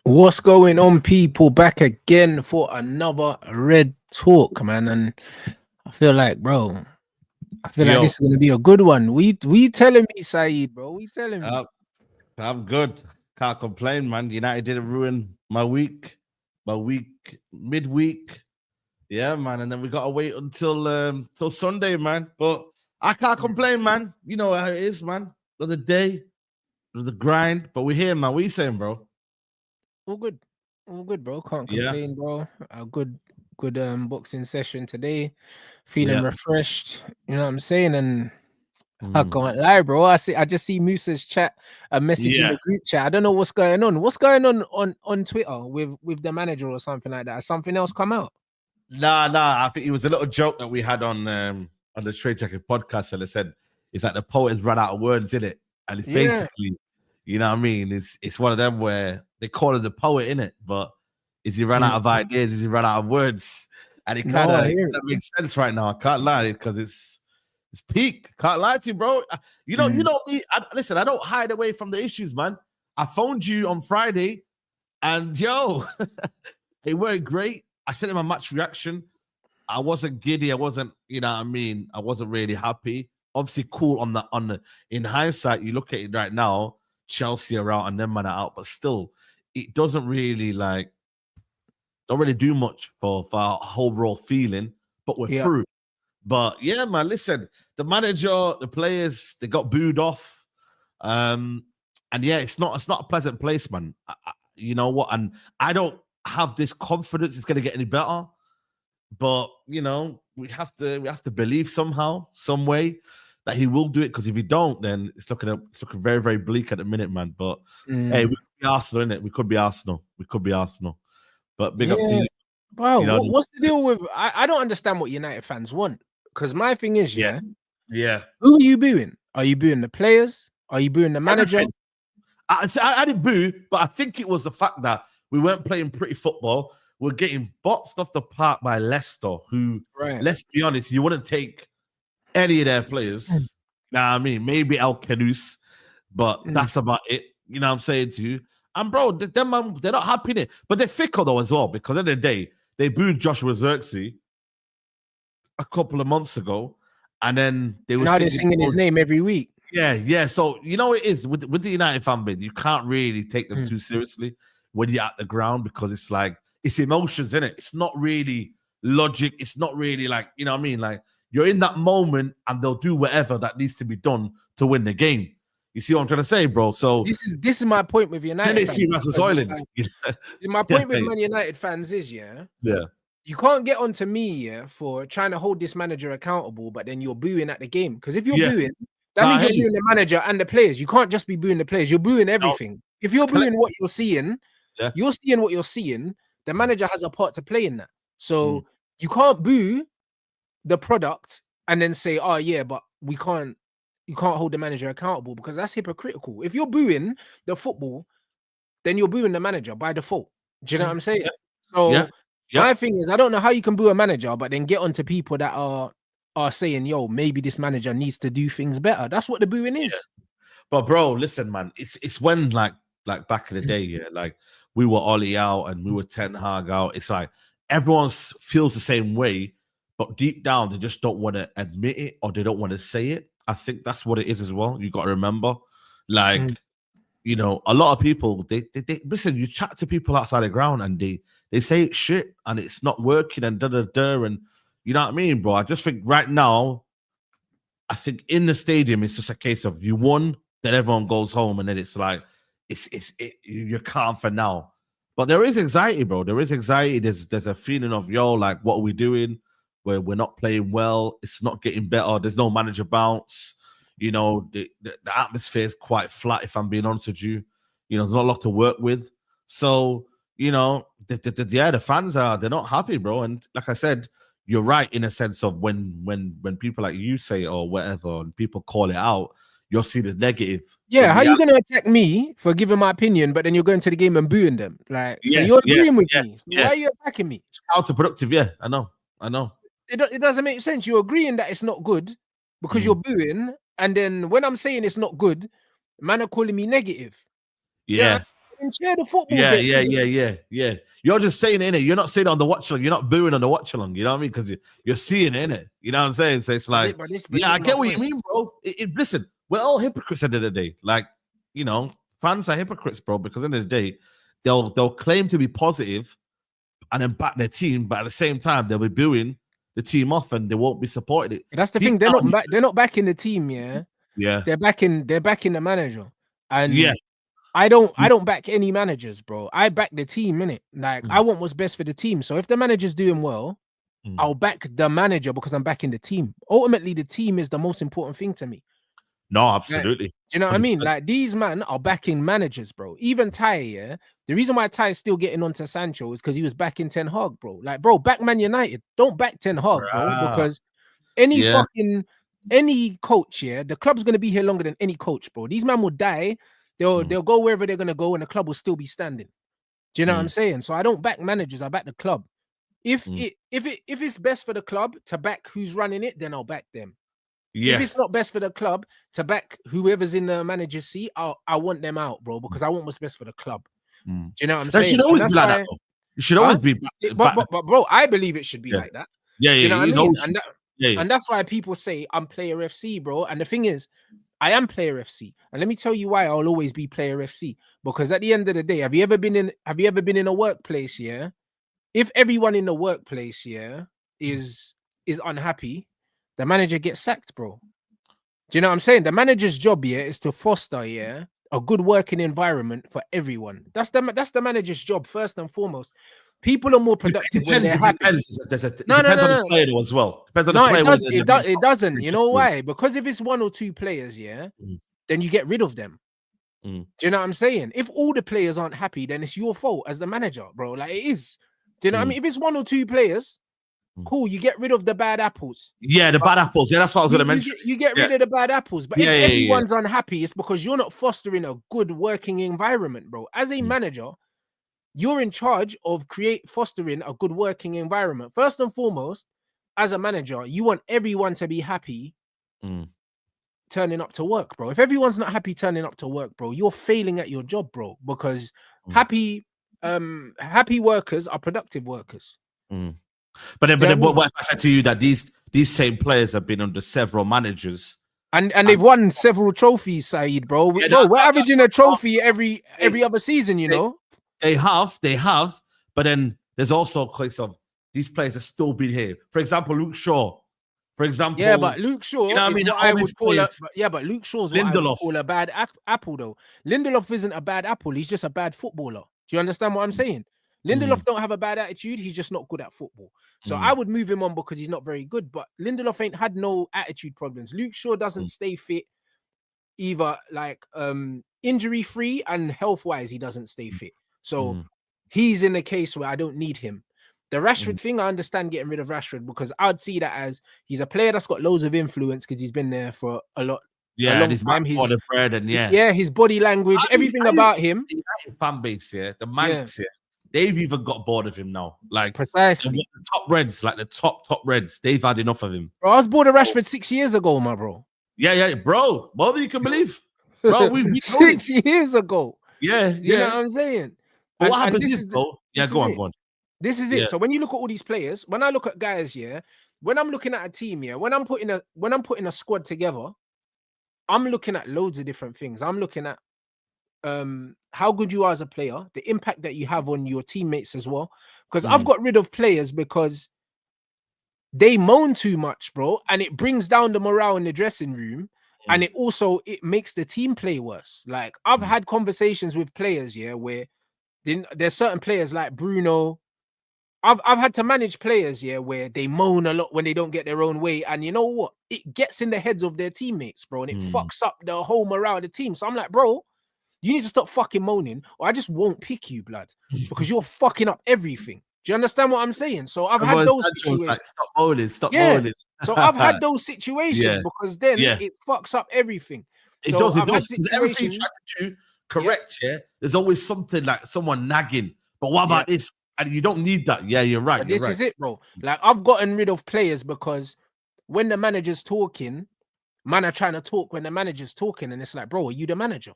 What's going on, people? Back again for another Red Talk, man. And I feel like, bro, like this is gonna be a good one. We telling me, Saeed, bro. We telling me. I'm good. Can't complain, man. United didn't ruin my week, midweek. Yeah, man. And then we gotta wait until till Sunday, man. But I can't complain, man. You know how it is, man. Another day, another grind. But we're here, man. What you saying, bro? All good, bro. Can't complain, bro. A good boxing session today. Feeling refreshed. You know what I'm saying? And I can't lie, bro. I just see Musa's chat, a message in the group chat. I don't know what's going on. What's going on Twitter with the manager or something like that? Has something else come out? Nah. I think it was a little joke that we had on the Trade Jacket podcast, and it said it's like the poet has run out of words in it, and it's basically, you know what I mean? It's one of them where they call it the poet in it, but is he run out of ideas? Is he run out of words? And it kind of makes sense right now. I can't lie because it's peak. Can't lie to you, bro. You know me. Listen, I don't hide away from the issues, man. I phoned you on Friday, and they weren't great. I sent him a match reaction. I wasn't giddy. I wasn't, you know what I mean? I wasn't really happy. Obviously, cool on the. In hindsight, you look at it right now. Chelsea are out and them man are out, but still, it doesn't really don't really do much for our overall feeling. But we're through. But yeah, man, listen, the manager, the players, they got booed off. And yeah, it's not a pleasant place, man. You know what? And I don't have this confidence it's gonna get any better. But you know, we have to believe somehow, some way that he will do it. Because if he don't, then it's looking very, very bleak at the minute, man. But hey, we could be Arsenal, innit? We could be Arsenal. But big up to you. Bro, what's the deal with? I don't understand what United fans want. Because my thing is, who are you booing? Are you booing the players? Are you booing the manager? I didn't boo, but I think it was the fact that we weren't playing pretty football. We're getting boxed off the park by Leicester, who, let's be honest, you wouldn't take any of their players. Nah, I mean, maybe El Kanous, but that's about it. You know what I'm saying to you? And bro, they're not happy in it. But they're fickle though as well, because at the end of the day, they booed Joshua Zirkzee a couple of months ago, and then they're singing his name every week. Yeah. So you know what it is with the United fan base, you can't really take them too seriously when you're at the ground, because it's like it's emotions, isn't it? It's not really logic. It's not really like, you know what I mean? Like you're in that moment, and they'll do whatever that needs to be done to win the game. You see what I'm trying to say, bro? So this is my point with United. Then they see Rasmus Hojlund. My point with Man United fans is you can't get onto me for trying to hold this manager accountable, but then you're booing at the game. Because if you're booing, that means you're booing the manager and the players. You can't just be booing the players. You're booing everything. No, if you're booing what you're seeing, you're seeing what you're seeing. The manager has a part to play in that. So you can't boo the product and then say, "Oh yeah, but you can't hold the manager accountable," because that's hypocritical. If you're booing the football, then you're booing the manager by default. Do you know what I'm saying? So my thing is, I don't know how you can boo a manager, but then get onto people that are saying, "Yo, maybe this manager needs to do things better." That's what the booing is. But bro, listen, man, it's when like back in the day, like we were Ollie out and we were Ten Hag out. It's like everyone feels the same way, but deep down they just don't want to admit it, or they don't want to say it. I think that's what it is as well. You got to remember, like, you know, a lot of people, they listen, you chat to people outside the ground and they say it's shit and it's not working and and you know what I mean, bro? I just think right now, I think in the stadium, it's just a case of you won, then everyone goes home, and then it's like, you're calm for now. But there is anxiety, bro. There is anxiety. There's a feeling of, like, what are we doing? Where we're not playing well, it's not getting better. There's no manager bounce. You know, the atmosphere is quite flat, if I'm being honest with you. You know, there's not a lot to work with. So, you know, the fans they're not happy, bro. And like I said, you're right in a sense of when people like you say or whatever, and people call it out, you'll see the negative. Yeah, how are you going to attack me for giving my opinion, but then you're going to the game and booing them? Like, so you're agreeing with me. So why are you attacking me? It's counterproductive, yeah. I know. It doesn't make sense. You're agreeing that it's not good because you're booing, and then when I'm saying it's not good, man are calling me negative. Yeah. And share the football. Yeah. You're just saying it, innit? You're not saying it on the watch along. You're not booing on the watch along. You know what I mean? Because you're seeing it, innit? You know what I'm saying? So it's like, I get what you mean, bro. Listen, we're all hypocrites at the end of the day. Like, you know, fans are hypocrites, bro. Because at the end of the day, they'll claim to be positive and then back their team, but at the same time, they'll be booing the team off and they won't be supporting it. That's the thing. They're not backing the team. Yeah. They're backing the manager. And I don't back any managers, bro. I back the team, innit? Like, I want what's best for the team. So if the manager's doing well, I'll back the manager because I'm backing the team. Ultimately, the team is the most important thing to me. No, absolutely. Like, do you know what 100%. I mean? Like, these man are backing managers, bro. Even Ty, the reason why Ty is still getting onto Sancho is because he was backing Ten Hag, bro. Like, bro, back Man United. Don't back Ten Hag, bro, because any coach, the club's gonna be here longer than any coach, bro. These men will die. They'll go wherever they're gonna go, and the club will still be standing. Do you know what I'm saying? So I don't back managers. I back the club. If it's best for the club to back who's running it, then I'll back them. Yeah. If it's not best for the club to back whoever's in the manager's seat, I want them out, bro, because I want what's best for the club. Do you know what I'm saying? It should always be like that. It should always be. But bro, I believe it should be like that. Yeah. Do you know what I mean? And that's why people say I'm player FC, bro. And the thing is, I am player FC, and let me tell you why I'll always be player FC. Because at the end of the day, have you ever been in a workplace? Yeah, if everyone in the workplace is unhappy, the manager gets sacked, bro. Do you know what I'm saying? The manager's job is to foster a good working environment for everyone. That's the manager's job first and foremost. People are more productive when they're happy. It depends on the player as well. Depends on the player. It doesn't. You know why? Because if it's one or two players, then you get rid of them. Do you know what I'm saying? If all the players aren't happy, then it's your fault as the manager, bro. Like, it is. Do you know what I mean? If it's one or two players, cool, you get rid of the bad apples. Yeah, the bad apples. Yeah, that's what I was going to mention. You get rid of the bad apples. But if everyone's unhappy, it's because you're not fostering a good working environment, bro. As a manager, you're in charge of fostering a good working environment. First and foremost, as a manager, you want everyone to be happy turning up to work, bro. If everyone's not happy turning up to work, bro, you're failing at your job, bro, because happy workers are productive workers. But then what if I said to you that these same players have been under several managers and they've won several trophies, Saeed, bro. We're averaging a trophy every other season, you know. They have, but then there's also a case of these players have still been here. For example, Luke Shaw. For example, but Luke Shaw, you know what I mean? But Luke Shaw's what I would call a bad apple, though. Lindelof isn't a bad apple. He's just a bad footballer. Do you understand what I'm saying? Lindelof don't have a bad attitude. He's just not good at football. So I would move him on because he's not very good. But Lindelof ain't had no attitude problems. Luke Shaw doesn't stay fit, either like injury free and health wise. He doesn't stay fit. So he's in a case where I don't need him. The Rashford thing, I understand getting rid of Rashford because I'd see that as he's a player that's got loads of influence because he's been there for a lot. Yeah, and his bread and his body language, everything about him. The fan base, the Manx, they've even got bored of him now. Like, precisely, the top Reds, like the top Reds, they've had enough of him. Bro, I was bored of Rashford 6 years ago, my bro. Yeah, bro, more than you can believe, bro. We 6 years ago. Yeah. You know what I'm saying? But what happens is, though, go on. This is it. So when you look at all these players, when I look at guys, when I'm looking at a team, when I'm putting a squad together, I'm looking at loads of different things. I'm looking at how good you are as a player, the impact that you have on your teammates as well. Because I've got rid of players because they moan too much, bro, and it brings down the morale in the dressing room, and it makes the team play worse. Like, I've had conversations with players, where there's certain players like Bruno. I've had to manage players, where they moan a lot when they don't get their own way, and you know what? It gets in the heads of their teammates, bro, and it fucks up the whole morale of the team. So I'm like, bro, you need to stop fucking moaning, or I just won't pick you, blood, because you're fucking up everything. Do you understand what I'm saying? So I've had those situations. Like, stop moaning. So I've had those situations because then it fucks up everything. It does. Everything you try to do correct, there's always something like someone nagging. But what about this? And you don't need that. Yeah, you're right. This is it, bro. Like, I've gotten rid of players because when the manager's talking, man are trying to talk when the manager's talking, and it's like, bro, are you the manager?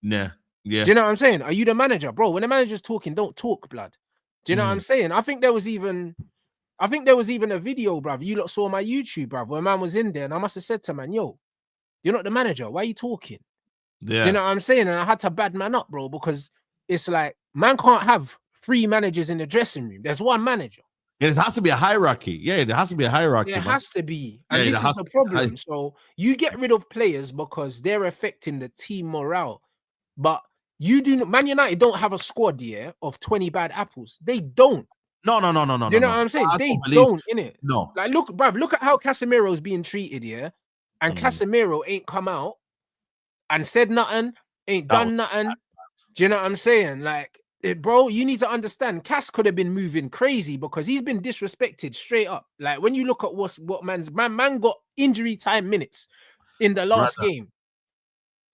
Yeah. Do you know what I'm saying? Are you the manager, bro? When the manager's talking, don't talk, blood. Do you know what I'm saying? I think there was even a video, bruv. You lot saw my YouTube, bruv, where man was in there, and I must have said to man, yo, you're not the manager. Why are you talking? Yeah. Do you know what I'm saying? And I had to bad man up, bro, because it's like, man can't have 3 managers in the dressing room. There's one manager. Yeah, there has to be a hierarchy. Yeah, there has to be a hierarchy. It has to be. And this is the problem. So you get rid of players because they're affecting the team morale. But you do not, Man United don't have a squad here of 20 bad apples. They don't. No. You know what I'm saying? They don't, innit? No. Like, look, bruv, look at how Casemiro's being treated here. And Casemiro ain't come out and said nothing, ain't done nothing. Do you know what I'm saying? Like, bro, you need to understand, Cass could have been moving crazy because he's been disrespected straight up. Like, when you look at what man got injury time minutes in the last game.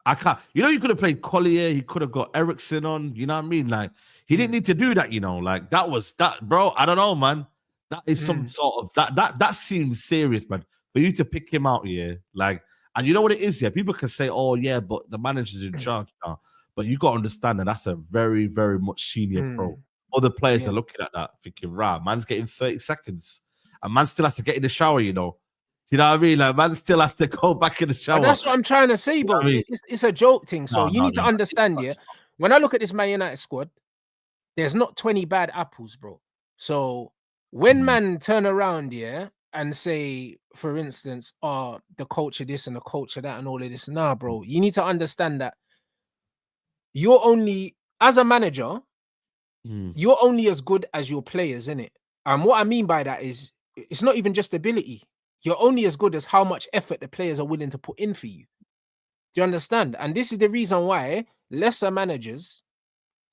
I can't. You could have played Collier. He could have got Ericsson on. You know what I mean? Like, he didn't need to do that. Like that was that, bro. I don't know, man. That is some sort of that seems serious, man. For you to pick him out here, like, and you know what it is? Yeah, people can say, "Oh, yeah, but the manager's in charge now." But you got to understand that that's a very, very much senior pro. Other players are looking at that, thinking, "Rah, man's getting 30 seconds, and man still has to get in the shower." You know what I mean? Like, man still has to go back in the shower. But that's what I'm trying to say, bro. It's a joke thing. So you need to understand, when I look at this Man United squad, there's not 20 bad apples, bro. So when man turn around, and say, for instance, the culture this and the culture that and all of this, nah, bro, you need to understand that you're only, as a manager, you're only as good as your players, innit? And what I mean by that is, it's not even just ability. You're only as good as how much effort the players are willing to put in for you. Do you understand? And this is the reason why lesser managers,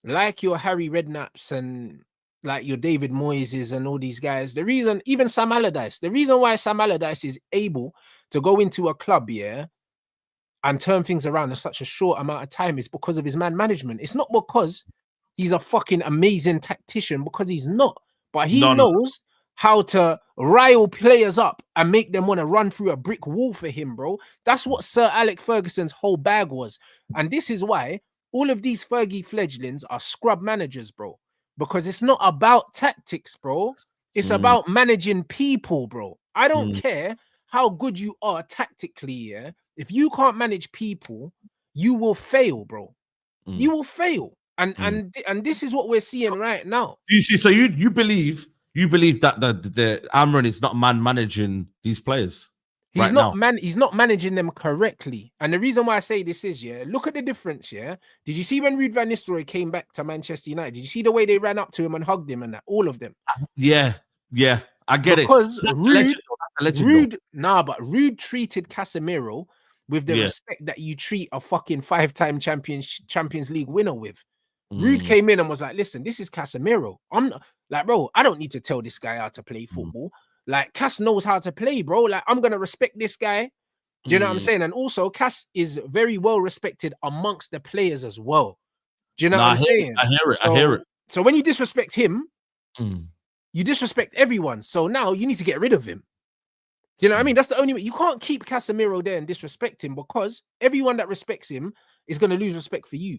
like your Harry Redknapps and like your David Moyes and all these guys, the reason, even Sam Allardyce, the reason why Sam Allardyce is able to go into a club, and turn things around in such a short amount of time is because of his man management. It's not because he's a fucking amazing tactician, because he's not. But he knows how to rile players up and make them want to run through a brick wall for him, bro. That's what Sir Alex Ferguson's whole bag was. And this is why all of these Fergie fledglings are scrub managers, bro. Because it's not about tactics, bro. It's about managing people, bro. I don't care how good you are tactically, If you can't manage people, you will fail, bro. You will fail. And this is what we're seeing right now. You see, so you believe that the Amran is not managing these players. He's not managing them correctly. And the reason why I say this is, look at the difference, Did you see when Ruud van Nistelrooy came back to Manchester United? Did you see the way they ran up to him and hugged him and that? All of them. Yeah. I get it. Because Ruud treated Casemiro with the respect that you treat a fucking 5-time Champions League winner with. Ruud came in and was like, listen, this is Casemiro. I'm not, like, bro, I don't need to tell this guy how to play football. Like, Cas knows how to play, bro. Like, I'm going to respect this guy. Do you know what I'm saying? And also, Cas is very well respected amongst the players as well. Do you know what I'm saying? I hear it. So when you disrespect him, you disrespect everyone. So now you need to get rid of him. Do you know what I mean? That's the only way. You can't keep Casemiro there and disrespect him, because everyone that respects him is going to lose respect for you.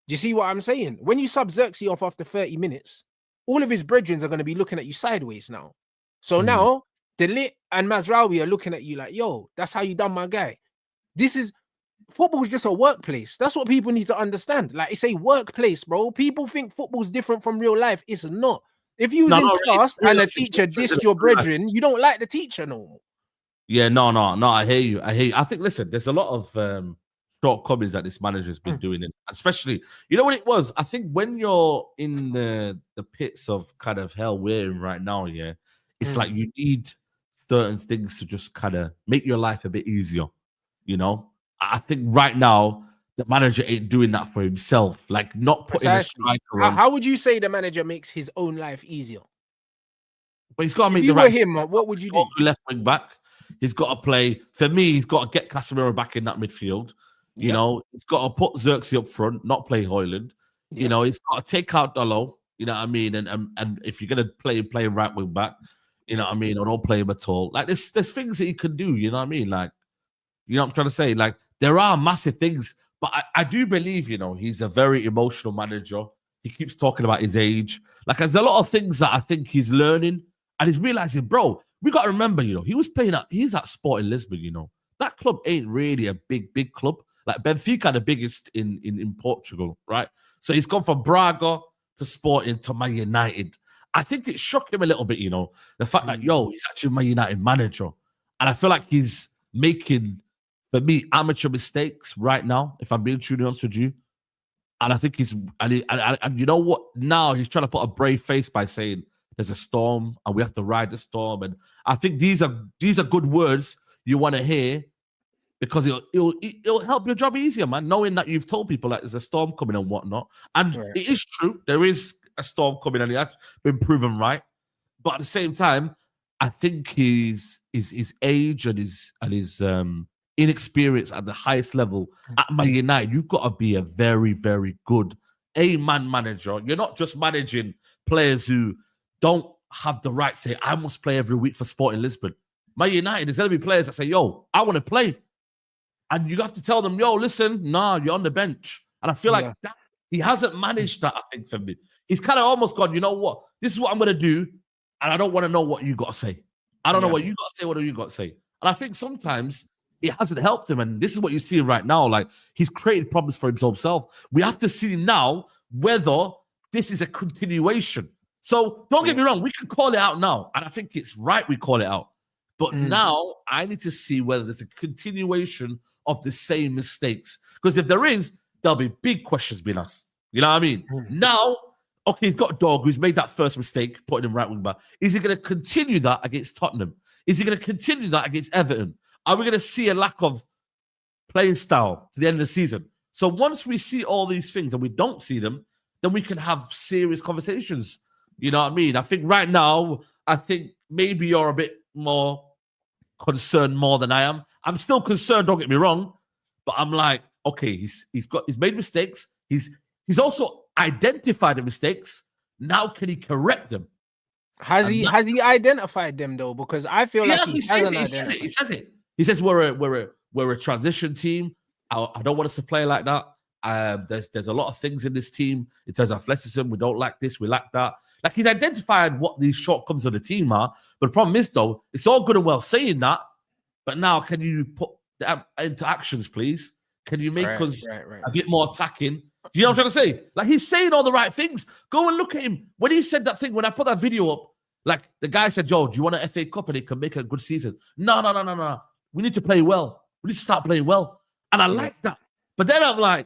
Do you see what I'm saying? When you sub Zirkzee off after 30 minutes, all of his brethren are going to be looking at you sideways now. So now, De Ligt and Mazraoui are looking at you like, yo, that's how you done my guy. Football is just a workplace. That's what people need to understand. Like, it's a workplace, bro. People think football's different from real life. It's not. If you was in class and a teacher dissed your brethren, you don't like the teacher no more. Yeah, no. I hear you. I think, listen, there's a lot of shortcomings that this manager's been doing, and especially, you know what it was? I think when you're in the pits of kind of hell we're in right now, it's like you need certain things to just kind of make your life a bit easier. I think right now the manager ain't doing that for himself, like not putting a striker on. How would you say the manager makes his own life easier? But he's got to make the right. Him, what would you do? Left wing back. He's got to play. For me, he's got to get Casemiro back in that midfield. You know, he's got to put Zirkzee up front, not play Hojlund. You know, he's got to take out Dalot. You know what I mean? And if you're gonna play right wing back, you know what I mean, or don't play him at all. Like there's things that he can do. You know what I mean? Like You know what I'm trying to say? Like, there are massive things, but I do believe, he's a very emotional manager. He keeps talking about his age. Like, there's a lot of things that I think he's learning, and he's realizing, bro, we got to remember, he was playing he's at Sporting Lisbon, That club ain't really a big club. Like, Benfica are the biggest in Portugal, right? So he's gone from Braga to Sporting to Man United. I think it shook him a little bit, the fact that, he's actually Man United manager. And I feel like he's making, for me, amateur mistakes right now, if I'm being truly honest with you. And I think and you know what? Now he's trying to put a brave face by saying there's a storm and we have to ride the storm. And I think these are good words you want to hear, because it'll help your job easier, man, knowing that you've told people that there's a storm coming and whatnot. And It is true. There is a storm coming, and that's been proven right. But at the same time, I think his age and his inexperience at the highest level at Man United, you've got to be a very, very good A-man manager. You're not just managing players who don't have the right to say, I must play every week for Sporting Lisbon. Man United, there's going to be players that say, yo, I want to play. And you have to tell them, yo, listen, nah, you're on the bench. And I feel like that, he hasn't managed that, I think, for me. He's kind of almost gone, you know what? This is what I'm going to do, and I don't want to know what you got to say. I don't know what you got to say, what do you got to say? And I think sometimes it hasn't helped him, and this is what you see right now. Like, he's created problems for himself. We have to see now whether this is a continuation. So don't get me wrong, we can call it out now, and I think it's right we call it out. But now I need to see whether there's a continuation of the same mistakes. Because if there is, there'll be big questions being asked. You know what I mean? Now, okay, he's got a dog who's made that first mistake, putting him right wing back. Is he going to continue that against Tottenham? Is he going to continue that against Everton? Are we going to see a lack of playing style to the end of the season? So once we see all these things and we don't see them, then we can have serious conversations. You know what I mean? I think right now, maybe you're a bit more concerned more than I am. I'm still concerned, don't get me wrong, but I'm like, okay, he's made mistakes. He's also identified the mistakes. Now can he correct them? Has he identified them though? Because I feel like he hasn't identified. He says it. He says we're a transition team. I don't want us to play like that. There's a lot of things in this team in terms of athleticism. We don't like this, we like that. Like, he's identified what these shortcomings of the team are. But the problem is, though, it's all good and well saying that, but now can you put that into actions, please? Can you make us a bit more attacking? Do you know what I'm trying to say? Like, he's saying all the right things. Go and look at him. When he said that thing, when I put that video up, like, the guy said, "Yo, do you want an FA Cup and it can make a good season?" No. We need to play well. We need to start playing well. And I like that. But then I'm like,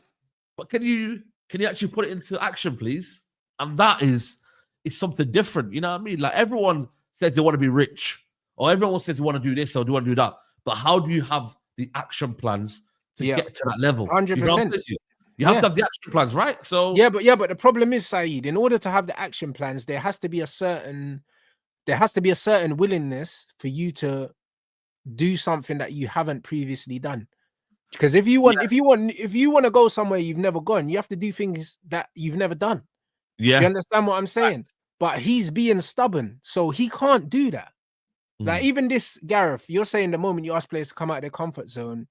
but can you actually put it into action, please? And that is something different. You know what I mean? Like, everyone says they want to be rich, or everyone says they want to do this or they want to do that. But how do you have the action plans to get to that level? 100%. You have to have the action plans, right? So but the problem is, Saeed, in order to have the action plans, there has to be a certain willingness for you to do something that you haven't previously done. Because if you want to go somewhere you've never gone, you have to do things that you've never done. Yeah. Do you understand what I'm saying? Right. But he's being stubborn, so he can't do that. Like, even this, Gareth, you're saying the moment you ask players to come out of their comfort zone,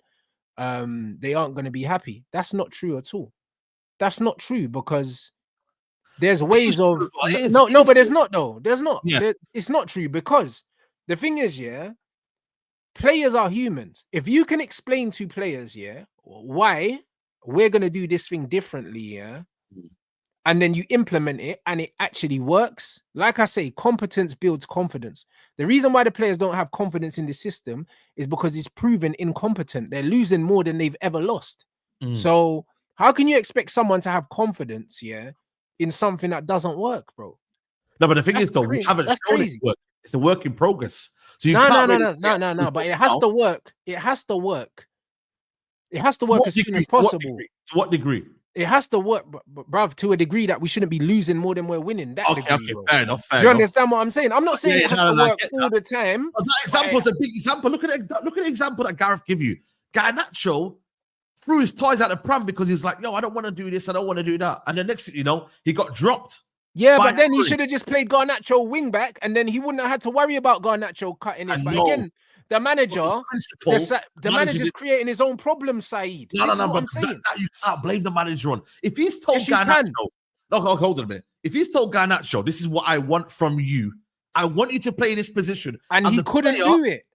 they aren't going to be happy. That's not true at all. That's not true, because there's ways of but there's not though. There's not. Yeah. It's not true, because the thing is, players are humans. If you can explain to players, why we're going to do this thing differently, and then you implement it and it actually works. Like I say, competence builds confidence. The reason why the players don't have confidence in the system is because it's proven incompetent. They're losing more than they've ever lost. So how can you expect someone to have confidence, in something that doesn't work, bro? No, but the thing is, though, we haven't shown it work. It's a work in progress. So you no. But it has to work. It has to work. It has to work as soon as possible. To what degree? It has to work, bruv, to a degree that we shouldn't be losing more than we're winning. That degree, fair enough. Do you understand what I'm saying? I'm not saying it has to work all the time. But that example is a big example. Look at the example that Gareth give you. Garnacho threw his toys out the pram because he's like, yo, I don't want to do this, I don't want to do that. And the next thing you know, he got dropped. Yeah, but then he should have just played Garnacho wing back, and then he wouldn't have had to worry about Garnacho cutting it. But again, the manager, the manager's creating his own problems, Saeed. No, but I'm saying. That you can't blame the manager on. If he's told Garnacho, hold on a minute. If he's told Garnacho, this is what I want from you. I want you to play in this position. And he couldn't do it.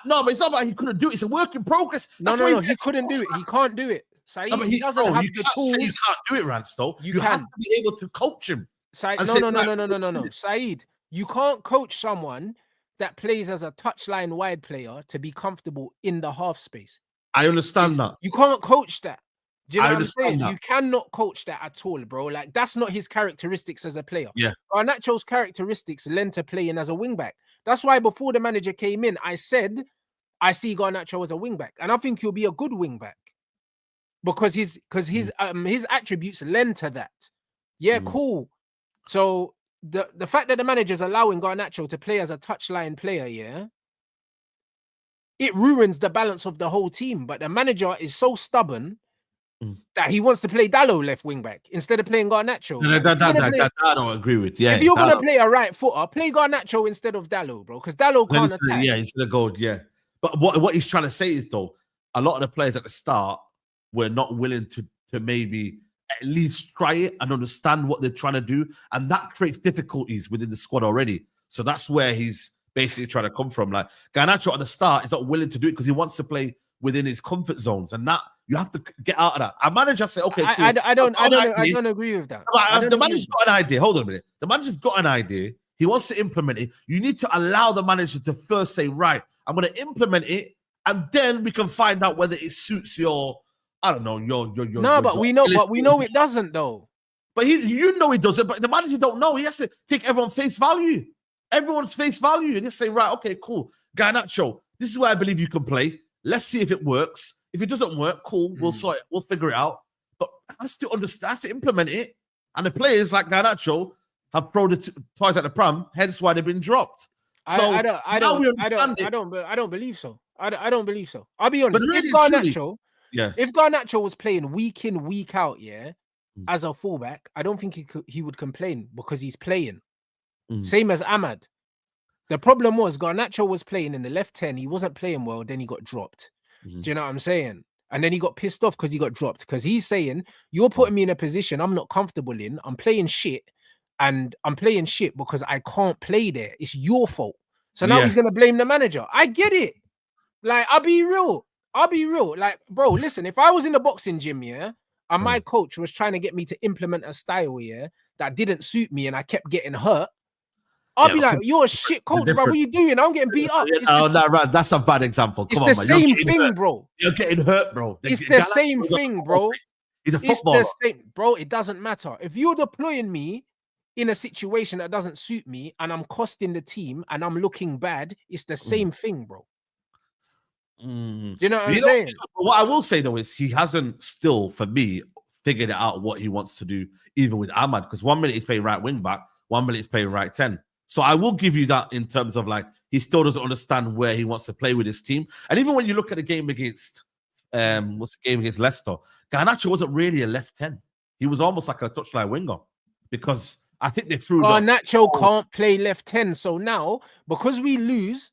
No, but it's not about he couldn't do it. It's a work in progress. No, he couldn't do it. He can't do it. Saeed, he doesn't have the tools. You can't do it, Rance, though. You have to be able to coach him. Saeed, no. Saeed, you can't coach someone that plays as a touchline wide player to be comfortable in the half space. I understand that. You can't coach that. Do you know what I'm saying? That. You cannot coach that at all, bro. Like, that's not his characteristics as a player. Yeah. Garnacho's characteristics lend to playing as a wingback. That's why before the manager came in, I said, I see Garnacho as a wingback. And I think he'll be a good wingback. Because his attributes lend to that. Yeah, cool. So the fact that the manager's allowing Garnacho to play as a touchline player, yeah, it ruins the balance of the whole team. But the manager is so stubborn that he wants to play Dalot left wing back instead of playing Garnacho. That I don't agree with. Yeah, if you're gonna play a right footer, play Garnacho instead of Dalot, bro, because Dalot can't attack. Yeah, he's the goal. Yeah, but what he's trying to say is though, a lot of the players at the start were not willing to maybe at least try it and understand what they're trying to do, and that creates difficulties within the squad already. So that's where he's basically trying to come from. Like Garnacho at the start is not willing to do it because he wants to play within his comfort zones, and that you have to get out of that. A manager say, okay, cool. I don't agree with that. The manager's got an idea. Hold on a minute. The manager's got an idea. He wants to implement it. You need to allow the manager to first say, right, I'm going to implement it, and then we can find out whether it suits your, I don't know, your. No, but we know it doesn't though. But you know it doesn't. But the manager don't know. He has to take everyone face value. Everyone's face value, and just say, right, okay, cool. Garnacho, this is where I believe you can play. Let's see if it works. If it doesn't work, cool. We'll sort it. We'll figure it out. But has to understand, has to implement it. And the players like Garnacho have thrown the toys at the pram. Hence why they've been dropped. So I don't believe so. I don't believe so. I'll be honest. If Garnacho was playing week in, week out, as a fullback, I don't think he would complain because he's playing. Same as Ahmad. The problem was Garnacho was playing in the left 10. He wasn't playing well. Then he got dropped. Do you know what I'm saying? And then he got pissed off because he got dropped. Because he's saying, you're putting me in a position I'm not comfortable in. I'm playing shit. And I'm playing shit because I can't play there. It's your fault. So now he's going to blame the manager. I get it. Like, I'll be real. Like, bro, listen, if I was in the boxing gym, and my coach was trying to get me to implement a style, that didn't suit me and I kept getting hurt, I'll be like, you're a shit coach, bro. What are you doing? I'm getting beat up. That's a bad example. It's the same thing, bro. You're getting hurt, bro. It's the same thing, bro. He's a footballer. It's the same, bro. It doesn't matter. If you're deploying me in a situation that doesn't suit me and I'm costing the team and I'm looking bad, it's the same thing, bro. Do you know what I'm saying? What I will say, though, is he hasn't still, for me, figured out what he wants to do, even with Ahmad, because 1 minute he's playing right wing back, 1 minute he's playing right 10. So I will give you that in terms of like he still doesn't understand where he wants to play with his team. And even when you look at the game against Leicester, Garnacho wasn't really a left 10. He was almost like a touchline winger because I think they threw. Garnacho can't play left 10. So now, because we lose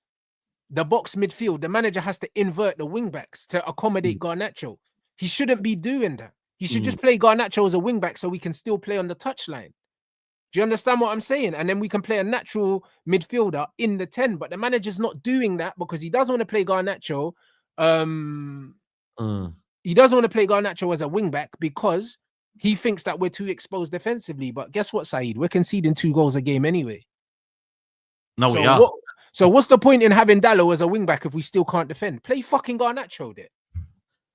the box midfield, the manager has to invert the wing backs to accommodate Garnacho. He shouldn't be doing that. He should just play Garnacho as a wing back so we can still play on the touchline. Do you understand what I'm saying? And then we can play a natural midfielder in the 10. But the manager's not doing that because he doesn't want to play Garnacho. He doesn't want to play Garnacho as a wing back because he thinks that we're too exposed defensively. But guess what, Saeed? We're conceding 2 goals a game anyway. No, we are. So what's the point in having Dalot as a wing back if we still can't defend? Play fucking Garnacho there.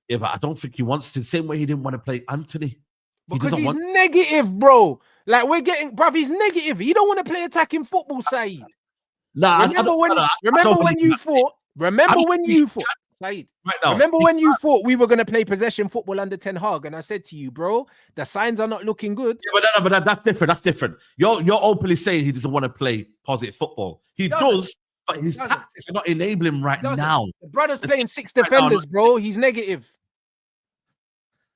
Yeah, but I don't think he wants to. The same way he didn't want to play Anthony. Because he's negative, bro. Like, we're getting, bruv, he's negative. He don't want to play attacking football, Saeed. Nah, remember when you thought, Saeed, right now, remember when you thought we were going to play possession football under Ten Hag, and I said to you, bro, the signs are not looking good. Yeah, but that's different. That's different. You're openly saying he doesn't want to play positive football. He does, but his tactics are not enabling right now. The brother's playing 6 defenders, bro. He's negative.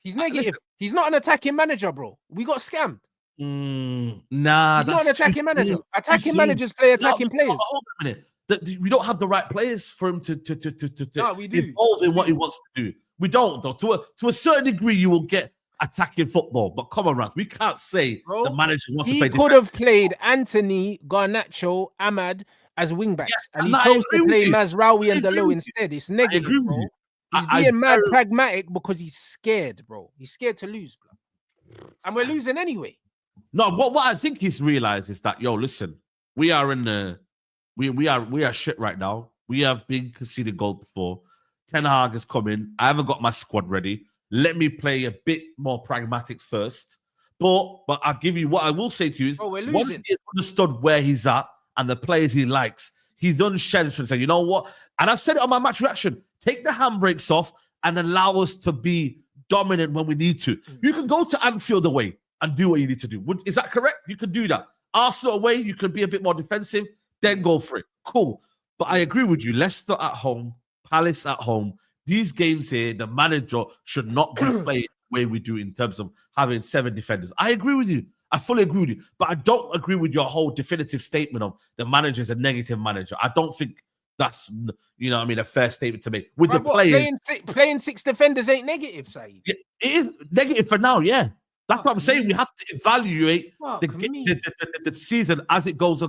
He's negative. He's not an attacking manager, bro. We got scammed. Nah, he's not an attacking manager. Attacking managers play attacking players. Hold on a minute. we don't have the right players for him to we do. evolve in what he wants to do. We don't, though. To a certain degree, you will get attacking football. But come on, Rams, we can't say the manager wants to play. He could have played Anthony, Garnacho, Ahmad as wingbacks, and he chose to play Mazraoui and Dalot instead. It's negative, bro. He's being mad pragmatic because he's scared, bro. He's scared to lose, bro. And we're losing anyway. No, what I think he's realized is that, listen, we are in the we are shit right now. We have been conceded goal before. Ten Hag has come in. I haven't got my squad ready. Let me play a bit more pragmatic first. But I'll give you what I will say to you is once he's understood where he's at and the players he likes, he's unsheltered and say, you know what? And I've said it on my match reaction. Take the handbrakes off and allow us to be dominant when we need to. You can go to Anfield away and do what you need to do. Is that correct? You can do that. Arsenal away, you can be a bit more defensive, then go for it. Cool. But I agree with you. Leicester at home, Palace at home. These games here, the manager should not be played the way we do in terms of having 7 defenders. I agree with you. I fully agree with you. But I don't agree with your whole definitive statement of the manager is a negative manager. I don't think that's, a fair statement to make. With the players. Playing 6 defenders ain't negative, Saeed. It is negative for now, yeah. That's what I'm saying. We have to evaluate the season as it goes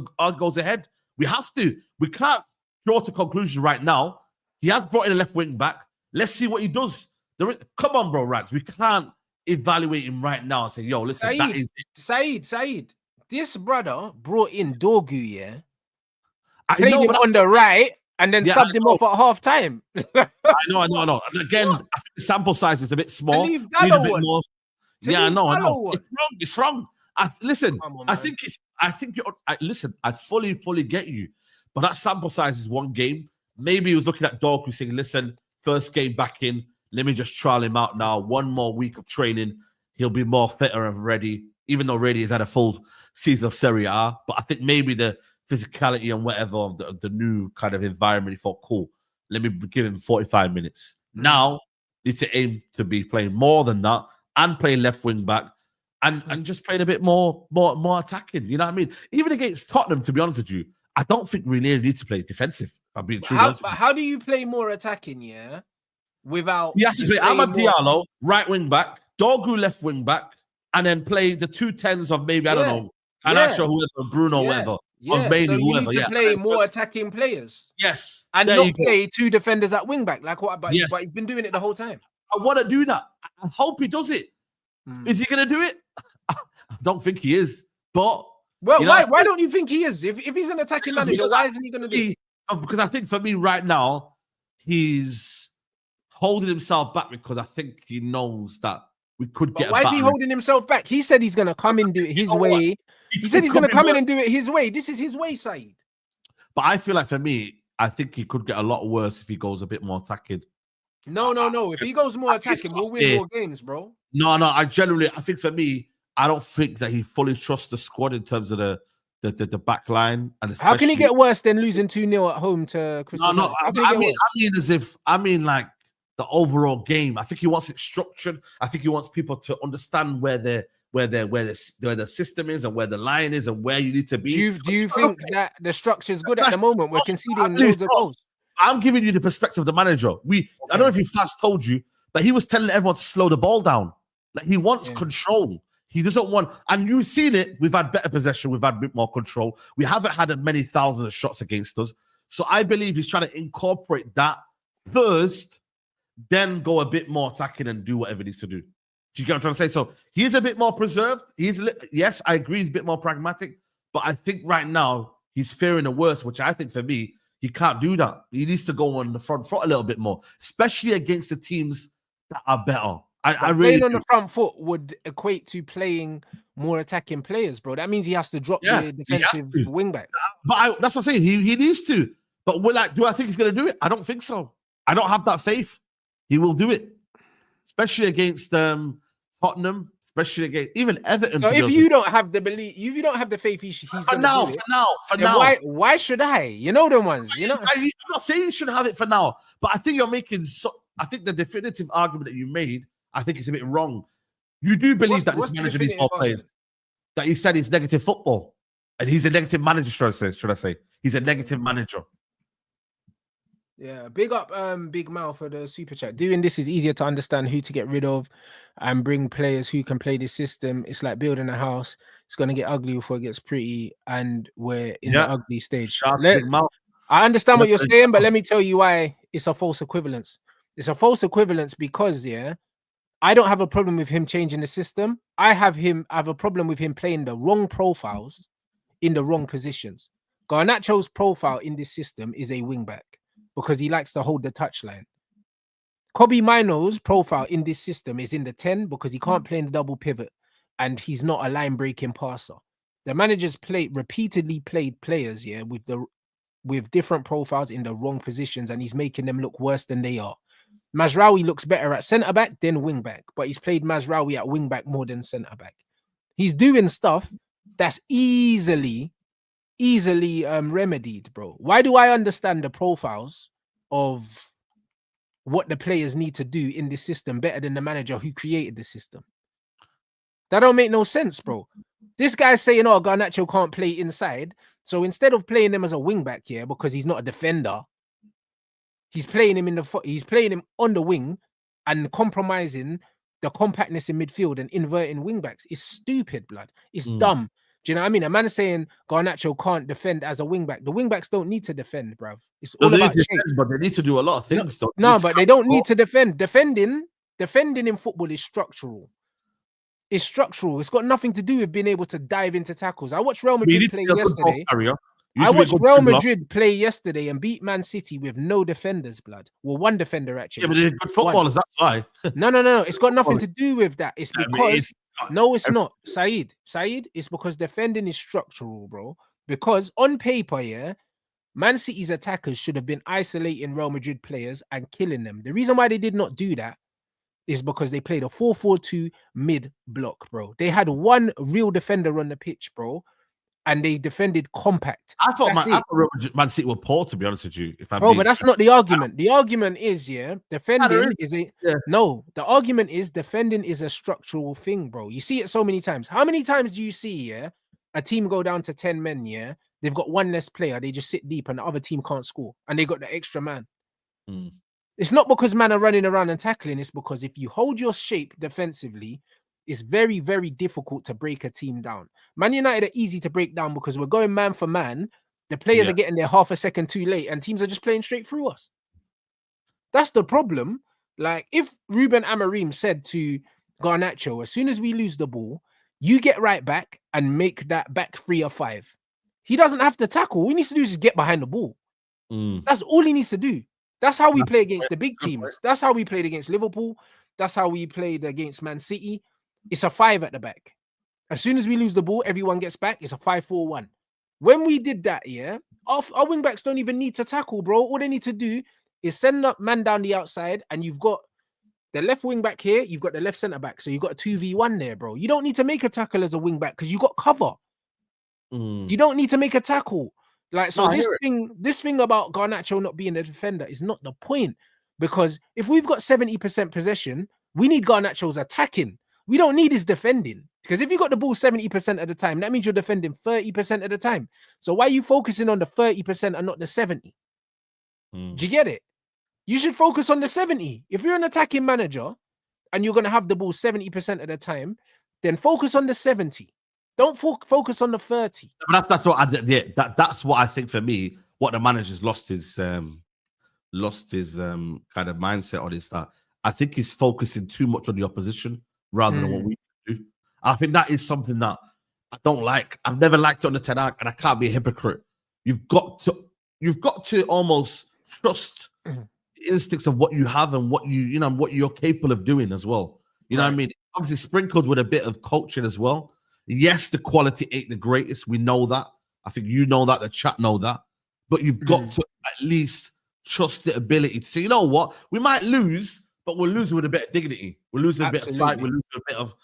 ahead. We have to. We can't draw to conclusion right now. He has brought in a left wing back. Let's see what he does. Come on, bro, Rats. We can't evaluate him right now and say, yo, listen, Saeed, that is it. Saeed. This brother brought in Dorgu, yeah? Played him on the right and then subbed him off at half time. I know. And again, I think the sample size is a bit small. Leave Dalot more. Yeah, I know. It's wrong. I fully get you. But that sample size is one game. Maybe he was looking at Dorgu saying, listen, first game back in, let me just trial him out now. One more week of training, he'll be more fitter and ready, even though already he's had a full season of Serie A. But I think maybe the physicality and whatever of the new kind of environment, he thought, cool, let me give him 45 minutes. Now, need to aim to be playing more than that and playing left wing back and just playing a bit more attacking. You know what I mean? Even against Tottenham, to be honest with you, I don't think we really need to play defensive. I'm being true. How do you play more attacking, yeah? Without he has to play Amad Diallo, right wing back, Dorgu left wing back, and then play the 2 10s of maybe, I don't know, Garnacho, whoever, Bruno, whatever. Or maybe so you whoever. Need to play more attacking players. Yes. And not play 2 defenders at wing back. But he's been doing it the whole time. I want to do that. I hope he does it. Is he going to do it? I don't think he is. But why don't you think he is? If he's an attacking manager, why isn't he going to do it? Because I think for me right now, he's holding himself back because I think he knows that we could get. Why is he holding himself back? He said he's going to come and do it his way. He said he's going to come in and do it his way. This is his way, Saeed. But I feel like for me, I think he could get a lot worse if he goes a bit more attacking. No. If he goes more attacking, we'll win more games, bro. No. I think for me, I don't think that he fully trusts the squad in terms of the back line. And how can he get worse than losing 2-0 at home to Crystal Palace? I mean like the overall game. I think he wants it structured. I think he wants people to understand where the system is and where the line is and where you need to be. Do you think that the structure is good at the moment? We're conceding loads of goals. I'm giving you the perspective of the manager. I don't know if he fast told you, but he was telling everyone to slow the ball down. Like he wants control. He doesn't want, and you've seen it. We've had better possession. We've had a bit more control. We haven't had many thousands of shots against us. So I believe he's trying to incorporate that first, then go a bit more attacking and do whatever he needs to do. Do you get what I'm trying to say? So he's a bit more preserved. Yes, I agree. He's a bit more pragmatic, but I think right now he's fearing the worst, which I think for me, he can't do that. He needs to go on the front foot a little bit more, especially against the teams that are better. I really playing on the front foot would equate to playing more attacking players, bro. That means he has to drop the defensive wing back. But that's what I'm saying. He needs to. But do I think he's going to do it? I don't think so. I don't have that faith. He will do it, especially against Tottenham, especially against even Everton. So if you don't have the belief, if you don't have the faith, he's for now. Why should I? You know the ones. I'm not saying you should have it for now, but I think you're making. I think the definitive argument that you made, I think it's a bit wrong. You do believe that this manager needs more players. That you said he's negative football, and he's a negative manager. Should I say? He's a negative manager. Yeah, big up Big Mal for the super chat. Doing this is easier to understand who to get rid of and bring players who can play this system. It's like building a house. It's gonna get ugly before it gets pretty, and we're in the ugly stage. Big Mal. I understand what you're saying, but let me tell you why it's a false equivalence. It's a false equivalence because I don't have a problem with him changing the system. I have a problem with him playing the wrong profiles in the wrong positions. Garnacho's profile in this system is a wing back because he likes to hold the touchline. Kobe Mino's profile in this system is in the 10 because he can't play in the double pivot and he's not a line breaking passer. The managers repeatedly played players with different profiles in the wrong positions, and he's making them look worse than they are. Mazraoui looks better at centre back than wing back, but he's played Mazraoui at wing back more than centre back. He's doing stuff that's easily remedied, bro. Why do I understand the profiles of what the players need to do in this system better than the manager who created the system? That don't make no sense, bro. This guy's saying, oh, Garnacho can't play inside. So instead of playing him as a wing back here because he's not a defender, he's playing him on the wing and compromising the compactness in midfield and inverting wing backs. It's stupid, blood. It's dumb. Do you know what I mean? A man is saying Garnacho can't defend as a wing back. The wing backs don't need to defend, bruv. It's all about shape. But they need to do a lot of things. No, but they don't need to defend. Defending in football is structural. It's structural. It's got nothing to do with being able to dive into tackles. I watched Real Madrid play yesterday. I watched Real Madrid play yesterday and beat Man City with no defenders, blood. Well, one defender actually. Yeah, but they're good footballers. That's why. No. It's got nothing to do with that. It's because it's not. Saeed. It's because defending is structural, bro. Because on paper, Man City's attackers should have been isolating Real Madrid players and killing them. The reason why they did not do that is because they played a 4-4-2 mid block, bro. They had one real defender on the pitch, bro, and they defended compact. I thought Man City were poor, to be honest with you. But that's not the argument. The argument is, defending the argument is defending is a structural thing, bro. You see it so many times. How many times do you see, a team go down to 10 men, they've got one less player, they just sit deep and the other team can't score, and they got the extra man. It's not because man are running around and tackling. It's because if you hold your shape defensively, it's very, very difficult to break a team down. Man United are easy to break down because we're going man for man. The players are getting there half a second too late and teams are just playing straight through us. That's the problem. Like if Ruben Amorim said to Garnacho, as soon as we lose the ball, you get right back and make that back 3 or 5. He doesn't have to tackle. All he needs to do is get behind the ball. That's all he needs to do. That's how we play against the big teams. That's how we played against Liverpool. That's how we played against Man City. It's a 5 at the back. As soon as we lose the ball, everyone gets back. It's a 5-4-1. When we did that, our wing backs don't even need to tackle, bro. All they need to do is send up man down the outside, and you've got the left wing back here. You've got the left centre back. So you've got a 2v1 there, bro. You don't need to make a tackle as a wing back because you got cover. You don't need to make a tackle. Like, so this thing about Garnacho not being a defender is not the point, because if we've got 70% possession, we need Garnacho's attacking. We don't need his defending, because if you got the ball 70% of the time, that means you're defending 30% of the time. So why are you focusing on the 30% and not the 70? Do you get it? You should focus on the 70. If you're an attacking manager and you're going to have the ball 70% of the time, then focus on the 70. Don't focus on the 30. But that's what that's what I think for me. What the manager's lost his kind of mindset on is that I think he's focusing too much on the opposition rather than what we do. I think that is something that I don't like. I've never liked it on the Ten Hag, and I can't be a hypocrite. You've got to almost trust the instincts of what you have and what what you're capable of doing as well. You know what I mean? Obviously sprinkled with a bit of coaching as well. Yes, the quality ain't the greatest. We know that. I think you know that. The chat know that. But you've got to at least trust the ability to say, you know what? We might lose, but we'll lose with a bit of dignity. We'll lose a bit of fight. We'll lose a bit of,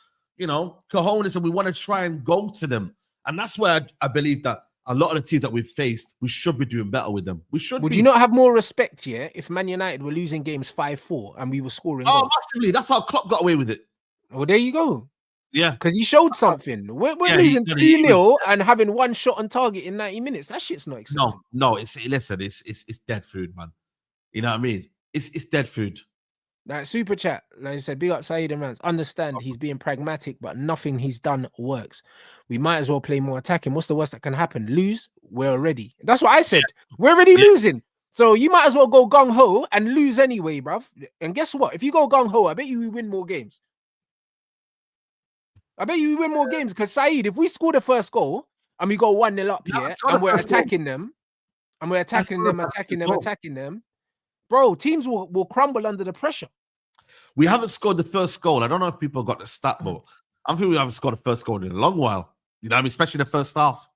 cojones, and we want to try and go to them. And that's where I believe that a lot of the teams that we've faced, we should be doing better with them. Would you not have more respect, if Man United were losing games 5-4 and we were scoring goals? Massively. That's how Klopp got away with it. Well, there you go. Yeah, because he showed something. We're losing 3-0 and having one shot on target in 90 minutes. That shit's not exciting. No, it's dead food, man. You know what I mean? It's dead food. Like super chat, like I said, big up Saeed and Rance. Understand he's being pragmatic, but nothing he's done works. We might as well play more attacking. What's the worst that can happen? Lose? We're already. That's what I said. We're already losing. So you might as well go gung ho and lose anyway, bruv. And guess what? If you go gung ho, I bet you we win more games. I bet you we win more games because Saeed, if we score the first goal and we go 1-0 up here and we're attacking them, and we're attacking them, bro, teams will crumble under the pressure. We haven't scored the first goal. I don't know if people got the stat, but I think we haven't scored the first goal in a long while. You know what I mean? Especially the first half.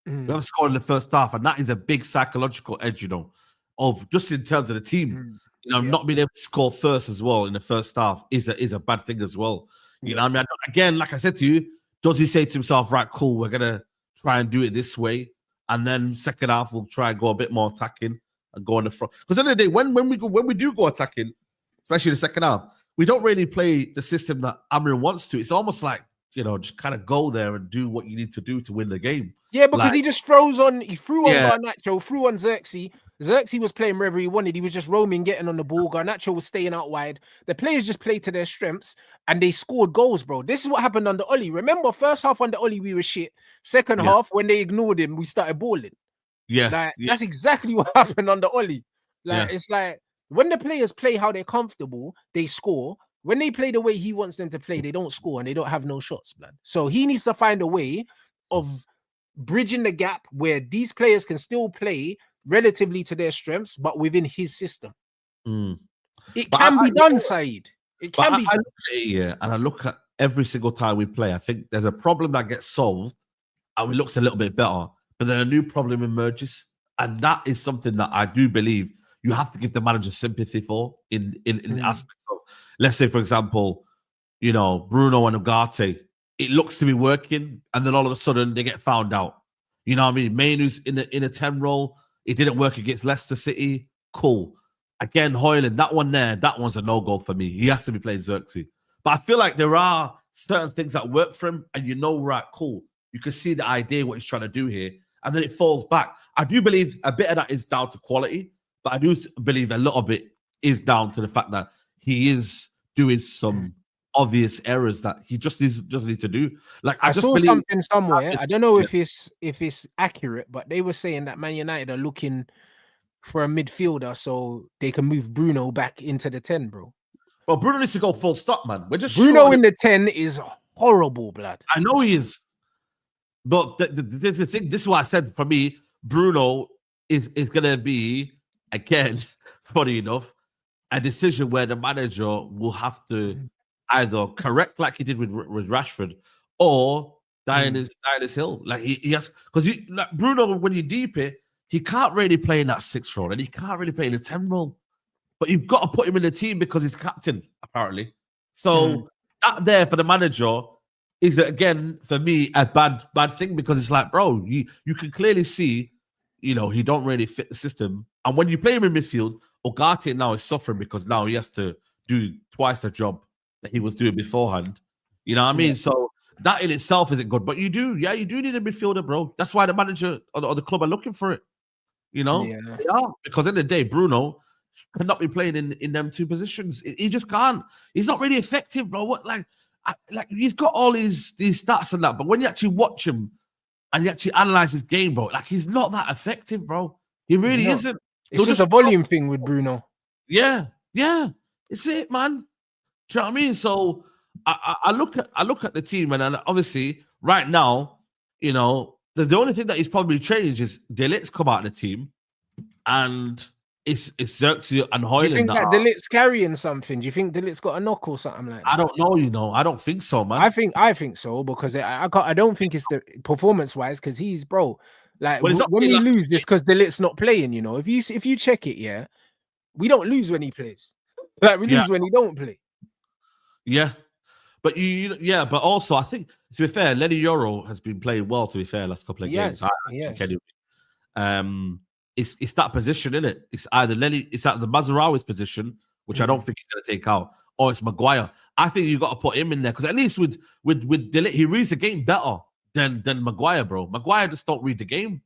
We haven't scored in the first half, and that is a big psychological edge, you know, of just in terms of the team. You know, not being able to score first as well in the first half is a bad thing as well. You know what I mean? Again, like I said to you, does he say to himself, right, cool, we're going to try and do it this way, and then second half we'll try and go a bit more attacking and go on the front? Because at the end of the day, when we do go attacking, especially the second half, we don't really play the system that Amrin wants to. It's almost like, you know, just kind of go there and do what you need to do to win the game. Yeah, because he just throws on, he threw on Garnacho, threw on Zirkzee. Zirkzee was playing wherever he wanted. He was just roaming, getting on the ball. Garnacho was staying out wide. The players just played to their strengths and they scored goals, bro. This is what happened under Oli. Remember, first half under Oli, we were shit. Second half, when they ignored him, we started balling. That's exactly what happened under Oli. It's like when the players play how they're comfortable, they score. When they play the way he wants them to play, they don't score and they don't have no shots, man. So he needs to find a way of bridging the gap where these players can still play relatively to their strengths, but within his system. It can be done, Saeed. It can be done. And I look at every single time we play, I think there's a problem that gets solved and it looks a little bit better, but then a new problem emerges. And that is something that I do believe you have to give the manager sympathy for in aspects of, let's say, for example, you know, Bruno and Ugarte, it looks to be working, and then all of a sudden they get found out. You know what I mean? Mainu's in a 10 role. It didn't work against Leicester City. Cool. Again, Hojlund, that one's a no-go for me. He has to be playing Zirkzee. But I feel like there are certain things that work for him, and you know, right, cool. You can see the idea, what he's trying to do here, and then it falls back. I do believe a bit of that is down to quality, but I do believe a lot of it is down to the fact that he is doing some obvious errors that he just needs to do. Like I just saw believe something somewhere. I don't know if it's accurate, but they were saying that Man United are looking for a midfielder so they can move Bruno back into the 10, bro. Well, Bruno needs to go full stop, man. We're just Bruno in the 10 is horrible, blood. I know he is, but the thing. This is what I said. For me, Bruno is gonna be, again, funny enough, a decision where the manager will have to either correct like he did with Rashford or die in his hill. Like he has, because like Bruno, when you deep it, he can't really play in that 6 role and he can't really play in the 10 role. But you've got to put him in the team because he's captain, apparently. So that there for the manager is, again, for me, a bad thing, because it's like, bro, you can clearly see, you know, he don't really fit the system. And when you play him in midfield, Ugarte now is suffering because now he has to do twice the job that he was doing beforehand. You know what I mean? So that in itself isn't good. But you do need a midfielder, bro. That's why the manager or the club are looking for it. You know? They are. Because in the day, Bruno cannot be playing in them 2 positions. He just can't. He's not really effective, bro. What like he's got all these stats and that, but when you actually watch him and you actually analyze his game, bro, like he's not that effective, bro. He really isn't. It's just a volume thing with Bruno. Yeah. It's it, man. Do you know what I mean? So I look at the team, and obviously right now, you know, the only thing that he's probably changed is De Ligt's come out of the team, and it's Zirkzee and Hojlund. Do you think that De Ligt's carrying something? Do you think De Ligt's got a knock or something like that? I don't know. You know, I don't think so, man. I think so, because I don't think it's the performance wise, because he's, bro. Like when we lose, it's because De Ligt's not playing. You know, if you check it, we don't lose when he plays. Like we lose when he don't play. Yeah. But but also I think, to be fair, Lenny Yoro has been playing well, to be fair, last couple of games. It's that position, isn't it? It's either the Mazraoui's position, which I don't think he's gonna take out, or it's Maguire. I think you got to put him in there, because at least with De Ligt, he reads the game better than Maguire, bro. Maguire just don't read the game.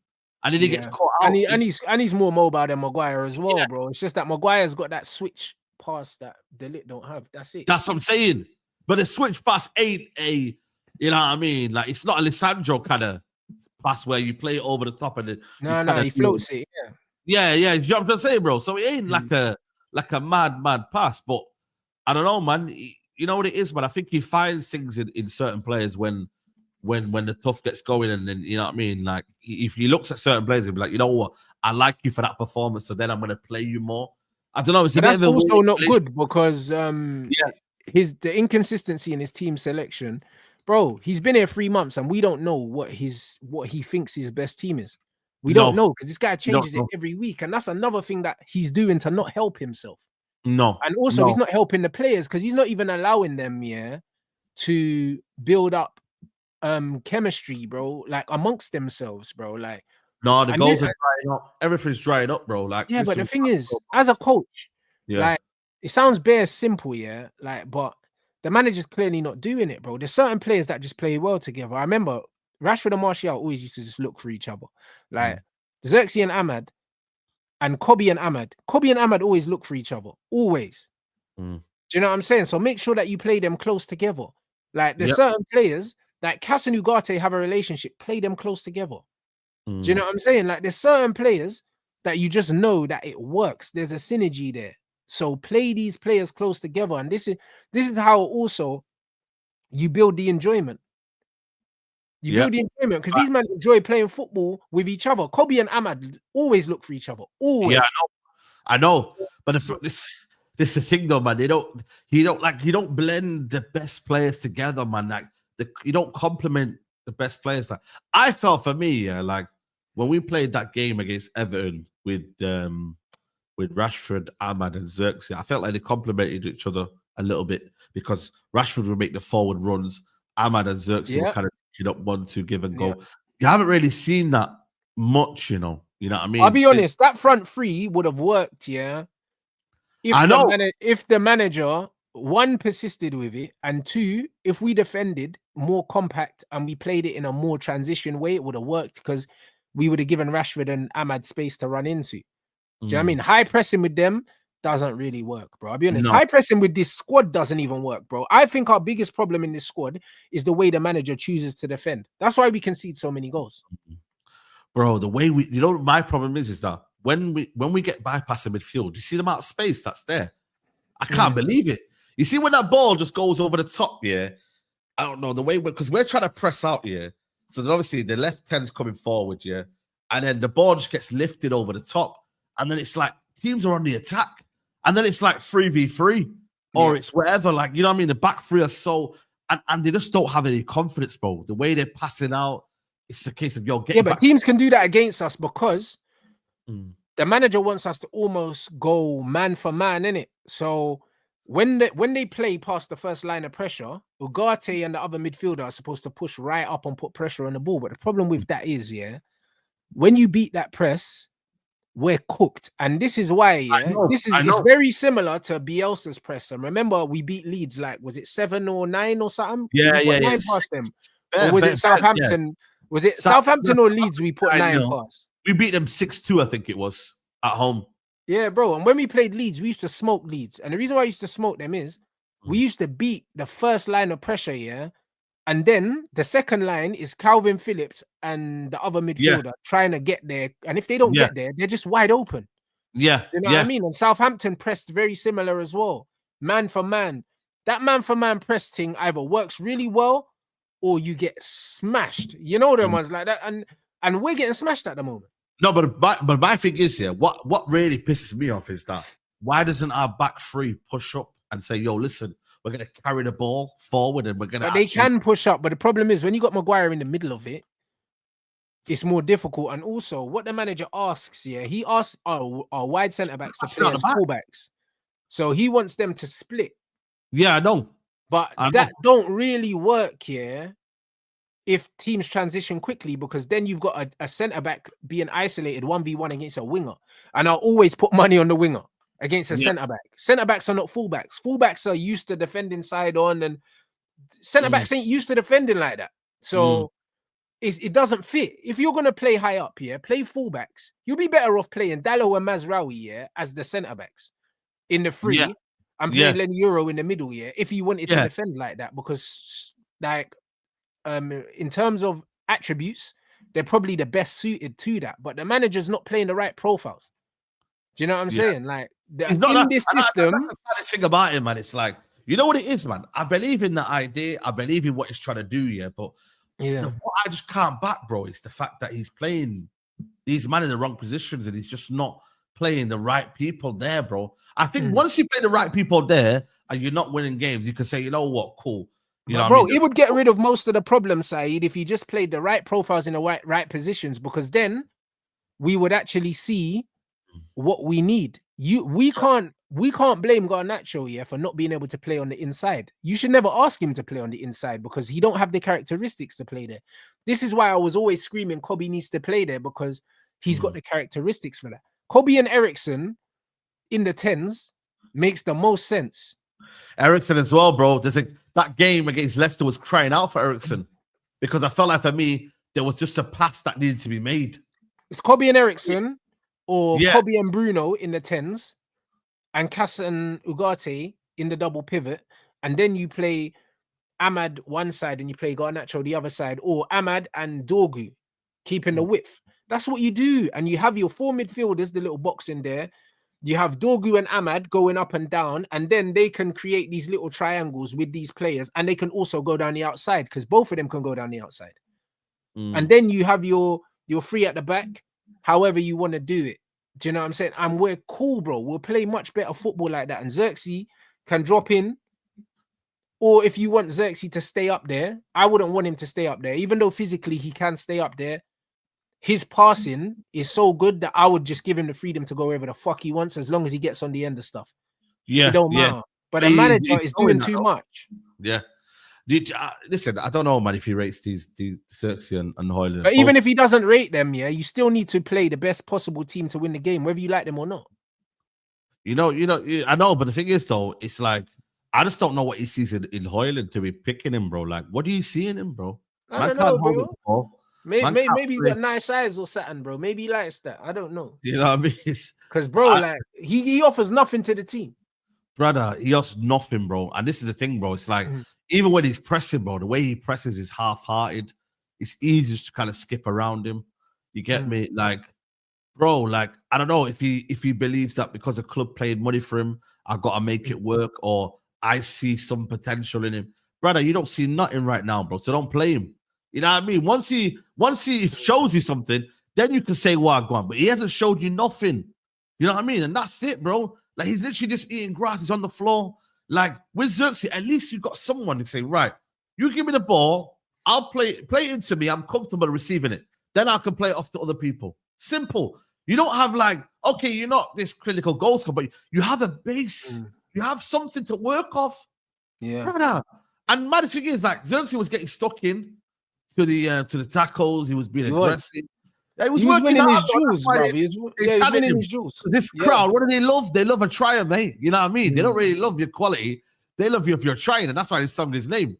And then he gets caught out. And he's more mobile than Maguire as well, bro. It's just that Maguire's got that switch pass that De Ligt don't have. That's it. That's what I'm saying. But the switch pass ain't a, you know what I mean? Like, it's not a Lisandro kind of pass where you play it over the top and he floats it. Yeah. You know what I'm saying, bro? So it ain't like a mad pass. But I don't know, man. You know what it is, man? I think he finds things in certain players when the tough gets going, and then, you know what I mean? Like, if he looks at certain players, he'll be like, you know what? I like you for that performance, so then I'm going to play you more. I don't know. It's that's also not good because the inconsistency in his team selection, bro. He's been here 3 months and we don't know what he thinks his best team is. We don't know because this guy changes it every week, and that's another thing that he's doing to not help himself. No, and also he's not helping the players because he's not even allowing them to build up chemistry, bro, like amongst themselves, bro. Like, no, the goals are drying up. Everything's drying up, bro. Like, but the thing is, as a coach, like, it sounds bare simple, like, but the manager's clearly not doing it, bro. There's certain players that just play well together. I remember Rashford and Martial always used to just look for each other. Like, Zirkzee and Ahmad, and Kobe and Ahmad. Kobe and Ahmad always look for each other. Always. Do you know what I'm saying? So make sure that you play them close together. Like, there's certain players that Cass and Ugarte have a relationship, play them close together. Do you know what I'm saying? Like, there's certain players that you just know that it works. There's a synergy there. So play these players close together. And this is how also you build the enjoyment. You build the enjoyment because these men enjoy playing football with each other. Kobe and Ahmad always look for each other. Always. Yeah, I know. But this is the thing, though, man. You don't blend the best players together, man. Like, you don't complement the best players. Like, I felt for me, like, when we played that game against Everton with Rashford, Ahmad, and Zirkzee, I felt like they complemented each other a little bit because Rashford would make the forward runs, Ahmad and Zirkzee were kind of picking up 1-2 give and go. You haven't really seen that much, you know what I mean? I'll be honest, that front three would have worked, if the manager, one, persisted with it, and two, if we defended more compact and we played it in a more transition way, it would have worked because we would have given Rashford and Ahmad space to run into. Do you know what I mean? High pressing with them doesn't really work, bro. I'll be honest. High pressing with this squad doesn't even work, bro. I think our biggest problem in this squad is the way the manager chooses to defend. That's why we concede so many goals. Bro, the way my problem is that when we get bypassing midfield, you see the amount of space that's there. I can't believe it. You see when that ball just goes over the top, I don't know, the way, because we're trying to press out, so then obviously the left 10's coming forward, and then the ball just gets lifted over the top, and then it's like teams are on the attack, and then it's like 3v3, or it's whatever, like, you know what I mean? The back three are so, and they just don't have any confidence, bro. The way they're passing out, it's a case of getting but teams can do that against us because the manager wants us to almost go man for man, innit? So when they play past the first line of pressure, Ugarte and the other midfielder are supposed to push right up and put pressure on the ball. But the problem with that is, when you beat that press, we're cooked. And this is why, it's very similar to Bielsa's press. And remember, we beat Leeds, like, was it 7 or 9 or something? Yeah. 9 past them. Or was it Southampton? Yeah. Was it Southampton or Leeds we put 9 past? We beat them 6-2, I think it was, at home. Yeah, bro. And when we played Leeds, we used to smoke Leeds. And the reason why I used to smoke them is we used to beat the first line of pressure, and then the second line is Calvin Phillips and the other midfielder trying to get there. And if they don't get there, they're just wide open. Yeah. Do you know what I mean? And Southampton pressed very similar as well. Man for man. That man for man press thing either works really well or you get smashed. You know them ones like that. And we're getting smashed at the moment. No, but my thing is what really pisses me off is that why doesn't our back three push up and say, yo, listen, we're going to carry the ball forward and we're going to... They can push up, but the problem is when you got Maguire in the middle of it, it's more difficult. And also, what the manager asks, he asks our wide centre-backs to play as full-backs. So he wants them to split. Yeah, I know. But that don't really work, if teams transition quickly, because then you've got a centre-back being isolated 1v1 against a winger. And I'll always put money on the winger against a centre-back. Centre-backs are not full-backs. Full-backs are used to defending side on, and centre-backs ain't used to defending like that. So it doesn't fit. If you're gonna play high up, play fullbacks. You'll be better off playing Dallo and Mazraoui, as the centre backs in the free, and playing Lenny Euro in the middle, if you wanted to defend like that, because like in terms of attributes, they're probably the best suited to that. But the manager's not playing the right profiles. Do you know what I'm saying? Like this system, that's the saddest thing about him, man. It's like, you know what it is, man. I believe in the idea. I believe in what he's trying to do, but what I just can't back, bro, is the fact that he's playing these men in the wrong positions and he's just not playing the right people there, bro. I think once you play the right people there and you're not winning games, you can say, you know what, cool. You know, bro, it would get rid of most of the problems, Saeed, if you just played the right profiles in the right positions, because then we would actually see what we need. We can't blame Garnacho for not being able to play on the inside. You should never ask him to play on the inside because he don't have the characteristics to play there. This is why I was always screaming Kobe needs to play there, because he's got the characteristics for that. Kobe and Eriksen in the 10s makes the most sense. Eriksen as well, bro. That game against Leicester was crying out for Eriksen, because I felt like for me there was just a pass that needed to be made. It's Kobe and Eriksen, or Kobe and Bruno in the 10s, and Cass and Ugarte in the double pivot, and then you play Ahmad one side and you play Garnacho the other side, or Ahmad and Dorgu keeping the width. That's what you do, and you have your 4 midfielders, the little box in there. You have Dorgu and Ahmad going up and down, and then they can create these little triangles with these players, and they can also go down the outside, because both of them can go down the outside. And then you have your three at the back, however you want to do it. Do you know what I'm saying? And we're cool, bro. We'll play much better football like that. And Zirkzee can drop in. Or if you want Zirkzee to stay up there, I wouldn't want him to stay up there. Even though physically he can stay up there, his passing is so good that I would just give him the freedom to go wherever the fuck he wants, as long as he gets on the end of stuff. It don't matter. But the manager is doing too much. Yeah. Listen, I don't know, man, if he rates these Zirkzee and Hojlund. But even if he doesn't rate them, you still need to play the best possible team to win the game, whether you like them or not. I know, but the thing is, though, it's like, I just don't know what he sees in Hojlund to be picking him, bro. Like, what do you see in him, bro? I don't know, bro. Maybe he's got nice eyes or something, bro. Maybe he likes that. I don't know. You know what I mean? Because, bro, he offers nothing to the team. Brother, he offers nothing, bro. And this is the thing, bro. It's like, even when he's pressing, bro, the way he presses is half-hearted. It's easy to kind of skip around him. You get me? Like, bro, like, I don't know if he believes that because a club paid money for him, I got to make it work, or I see some potential in him. Brother, you don't see nothing right now, bro. So don't play him. You know what I mean? Once he shows you something, then you can say, well, go on. But he hasn't showed you nothing. You know what I mean? And that's it, bro. Like, he's literally just eating grass. He's on the floor. Like, with Zirkzee, at least you've got someone to say, right, you give me the ball, I'll play it into me. I'm comfortable receiving it. Then I can play it off to other people. Simple. You don't have like, okay, you're not this critical goal scorer, but you have a base. You have something to work off. Yeah. Brother. And my thing is, like, Zirkzee was getting stuck in to the tackles. He was being aggressive. He was winning his jewels, bro. He was winning his jewels. This crowd, what do they love? They love a tryer, mate. You know what I mean? They don't really love your quality. They love you if you're trying, and that's why it's somebody's name.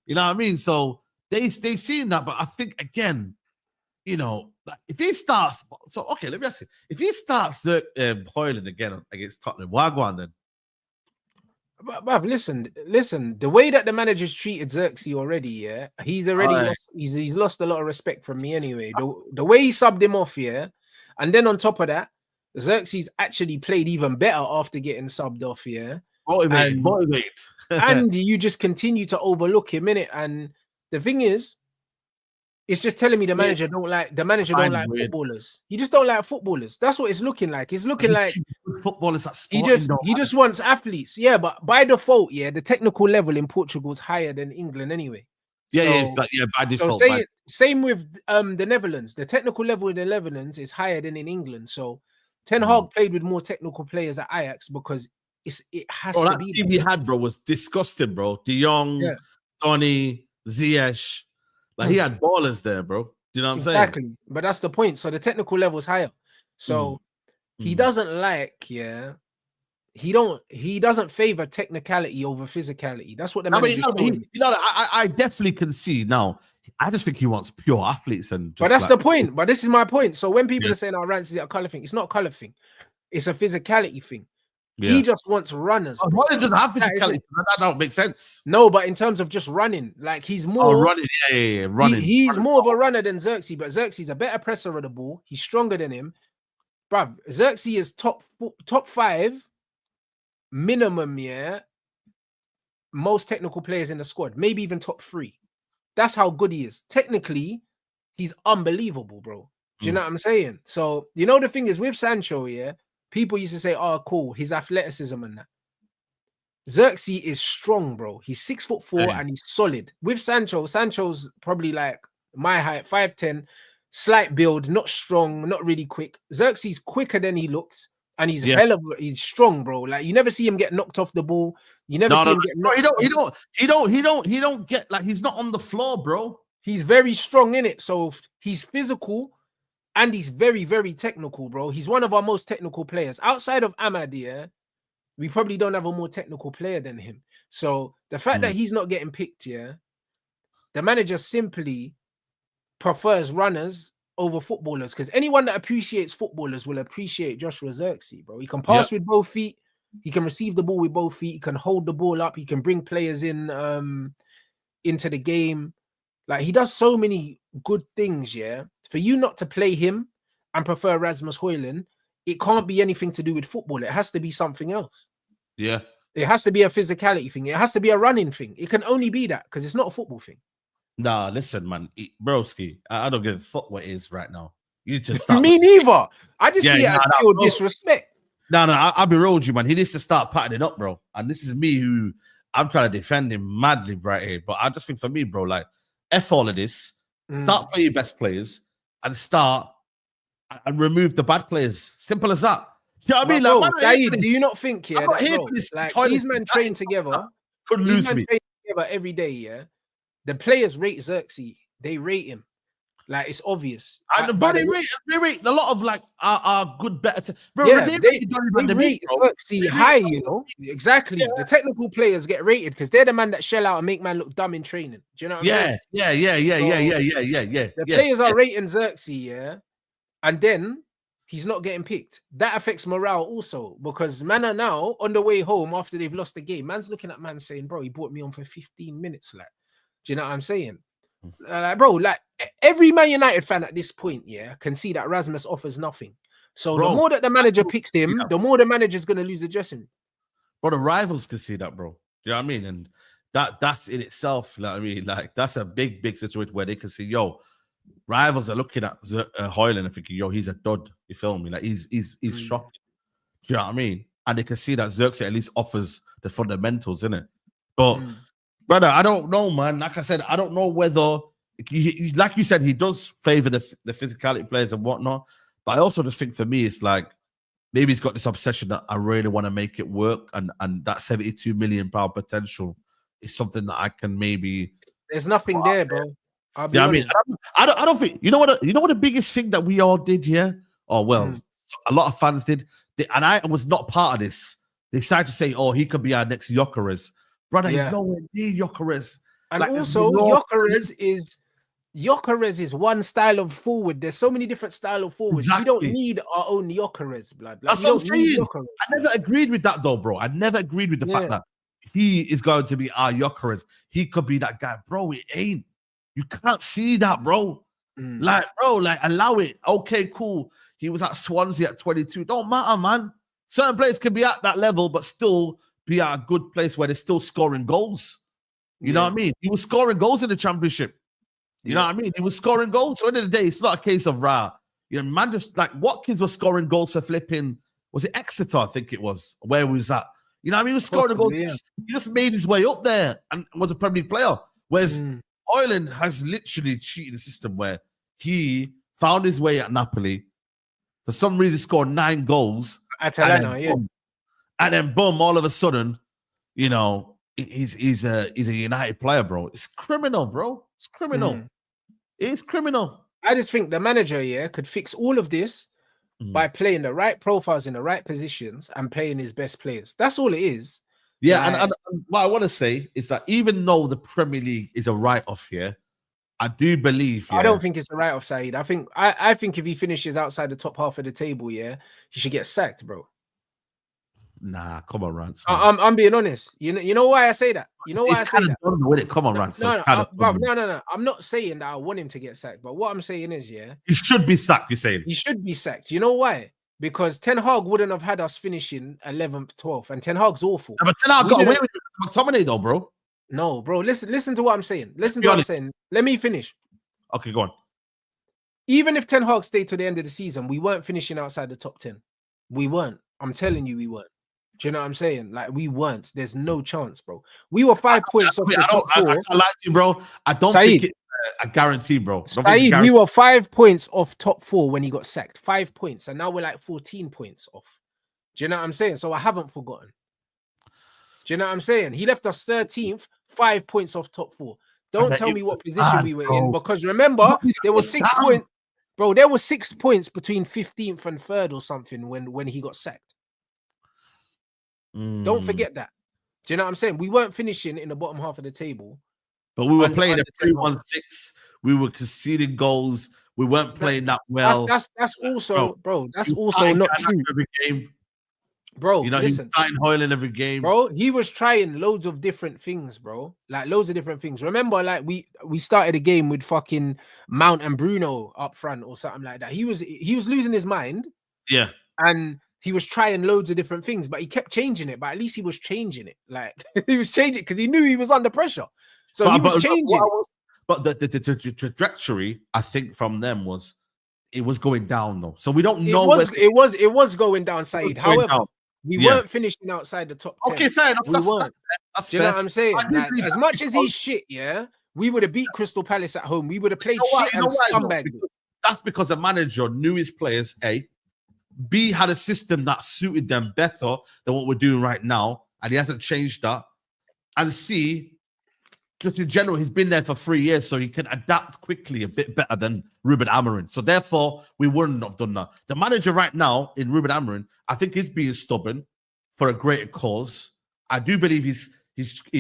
You know what I mean? So they seen that, but I think again, if he starts, so okay, let me ask you: if he starts Hojlund again against Tottenham, why go on then? But listen. The way that the manager's treated Zirkzee already, he's already he's lost a lot of respect from me anyway. The way he subbed him off, and then on top of that, Zirkzee's actually played even better after getting subbed off, Motivate. And you just continue to overlook him, innit? And the thing is, it's just telling me the manager don't like footballers. He just don't like footballers. That's what it's looking like. It's looking like footballers that he just wants athletes. Yeah, but by default, the technical level in Portugal is higher than England anyway. By default. So same with the Netherlands. The technical level in the Netherlands is higher than in England. So Ten Hag played with more technical players at Ajax because it has to be. That team he had, bro, was disgusting, bro. De Jong, Donny, Ziyech. Like, he had ballers there, bro. Do you know what I'm saying? Exactly. But that's the point. So the technical level is higher. So he doesn't like, he doesn't favor technicality over physicality. That's what the manager told me. I definitely can see now. I just think he wants pure athletes. But that's the point. But this is my point. So when people are saying, Rance is a colour thing, it's not a colour thing. It's a physicality thing. Yeah. He just wants runners. Why doesn't have physicality? That don't make sense. No, but in terms of just running, like he's more running. Yeah, running. He's more of a runner than Zirkzee, but Zirkzee's a better presser of the ball. He's stronger than him. Bruv, Zirkzee is top 5 minimum, most technical players in the squad, maybe even top 3. That's how good he is. Technically, he's unbelievable, bro. Do you know what I'm saying? So, you know, the thing is with Sancho, people used to say, oh, cool, his athleticism and that. Zirkzee is strong, bro. He's 6'4" and he's solid. With Sancho's probably like my height, 5'10", slight build, not strong, not really quick. Zirkzee's quicker than he looks. And he's he's strong, bro. Like you never see him get knocked off the ball. You never see him get knocked he don't get like he's not on the floor, bro. He's very strong in it. So he's physical and he's very, very technical, bro. He's one of our most technical players. Outside of Ahmad, we probably don't have a more technical player than him. So the fact that he's not getting picked, the manager simply prefers runners over footballers, because anyone that appreciates footballers will appreciate Joshua Zirkzee, bro. He can pass with both feet. He can receive the ball with both feet. He can hold the ball up. He can bring players in into the game. Like he does so many good things, For you not to play him and prefer Rasmus Hojlund, it can't be anything to do with football. It has to be something else. Yeah. It has to be a physicality thing. It has to be a running thing. It can only be that because it's not a football thing. Nah, listen, man, broski, I don't give a fuck what it is right now. You need to start. Me neither. I just see it as pure disrespect. No, I'll be real with you, man. He needs to start patting it up, bro. And this is me who I'm trying to defend him madly right here. But I just think for me, bro, like, F all of this. Start playing your best players and start and remove the bad players. Simple as that. You know what I mean? Bro, like, do you not think, these men train together? Could lose me. Train together every day, The players rate Zirkzee. They rate him. Like, it's obvious. And they rate a lot of, like, our good, better... Bro, they rate Zirkzee high, you know? Exactly. Yeah. The technical players get rated because they're the man that shell out and make man look dumb in training. Do you know what I'm saying? Yeah. The players are rating Zirkzee, and then he's not getting picked. That affects morale also, because man are now on the way home after they've lost the game. Man's looking at man saying, bro, he brought me on for 15 minutes, like. Do you know what I'm saying? Bro, like every Man United fan at this point, can see that Rasmus offers nothing. So the more that the manager picks him, the more the manager's going to lose the dressing room. But the rivals can see that, bro. Do you know what I mean? And that's in itself, like, I mean, like that's a big situation where they can see, yo, rivals are looking at Hojlund and thinking, yo, he's a dud. You feel me? Like he's shocked. Do you know what I mean? And they can see that Zirkzee at least offers the fundamentals, innit? But brother, I don't know, man. Like I said, I don't know whether, like you said, he does favor the physicality players and whatnot. But I also just think for me, it's like maybe he's got this obsession that I really want to make it work, and that £72 million potential is something that I can maybe. There's nothing there, bro. Yeah, I mean, I don't think you know what the biggest thing that we all did here. Oh well, a lot of fans did, and I was not part of this. They decided to say, "Oh, he could be our next Gyökeres." Brother, he's nowhere near Gyökeres. And like, also, Gyökeres is one style of forward. There's so many different style of forwards. Exactly. We don't need our own Gyökeres, blood. Like, that's what I'm saying. I never agreed with that, though, bro. I never agreed with the fact that he is going to be our Gyökeres. He could be that guy. Bro, it ain't. You can't see that, bro. Like, bro, like, allow it. Okay, cool. He was at Swansea at 22. Don't matter, man. Certain players can be at that level, but still be at a good place where they're still scoring goals. You know what I mean? He was scoring goals in the Championship. You know what I mean? He was scoring goals. So at the end of the day, it's not a case of man, just like Watkins was scoring goals for flipping. Was it Exeter? I think it was. Where he was at. You know what I mean? He was scoring goals. Yeah. He just made his way up there and was a Premier League player. Whereas Hojlund has literally cheated the system where he found his way at Napoli. For some reason, scored 9 goals. Atalanta, and then boom, all of a sudden, you know, he's a United player, bro. It's criminal, bro. It's criminal. It's criminal. I just think the manager, could fix all of this by playing the right profiles in the right positions and playing his best players. That's all it is. Yeah, and what I want to say is that even though the Premier League is a write-off here, I do believe. I don't think it's a write-off, Saeed. I think if he finishes outside the top half of the table, he should get sacked, bro. Nah, come on, Rance. I'm being honest. You know why I say that? You know why I say that? Done with it. Come on, Rance. No. I'm not saying that I want him to get sacked, but what I'm saying is, he should be sacked. You're saying he should be sacked. You know why? Because Ten Hag wouldn't have had us finishing 11th, 12th, and Ten Hag's awful. Yeah, but Ten Hag got away with McTominay, though, bro. No, bro. Listen to what I'm saying. Listen to what I'm saying. Let me finish. Okay, go on. Even if Ten Hag stayed to the end of the season, we weren't finishing outside the top 10. We weren't. I'm telling you, we weren't. Do you know what I'm saying? Like, we weren't. There's no chance, bro. We were 5 points off the top 4. I like you, bro. I don't think it's a guarantee, bro. Saeed, we were 5 points off top 4 when he got sacked. 5 points. And now we're like 14 points off. Do you know what I'm saying? So I haven't forgotten. Do you know what I'm saying? He left us 13th, 5 points off top 4. Don't tell me what position we were in, because remember, there was 6 points. Bro, there was 6 points between 15th and 3rd or something when he got sacked. Don't forget that. Do you know what I'm saying? We weren't finishing in the bottom half of the table. But we were playing a 3-1-6. We were conceding goals. We weren't playing that well. That's also, bro, that's also not true. Every game. Bro, you know, he's starting Hojlund every game. Bro, he was trying loads of different things, bro. Like, loads of different things. Remember, like, we started a game with fucking Mount and Bruno up front or something like that. He was losing his mind. Yeah. And he was trying loads of different things, but he kept changing it. But at least he was changing it. Like, he was changing because he knew he was under pressure. So he was changing. But the trajectory, I think, from them was it was going down though. So we don't know. It was going down, Saeed. However, we weren't finishing outside the top 10. Okay, fair enough. We weren't. Do you know what I'm saying? Like, as much as he's shit, we would have beat Crystal Palace at home. We would have played shit and scumbag. That's because the manager knew his players, A. B, had a system that suited them better than what we're doing right now, and he hasn't changed that. And C, just in general, he's been there for 3 years, so he can adapt quickly a bit better than Ruben Amorim. So therefore, we wouldn't have done that. The manager right now in Ruben Amorim, I think he's being stubborn for a greater cause. I do believe he's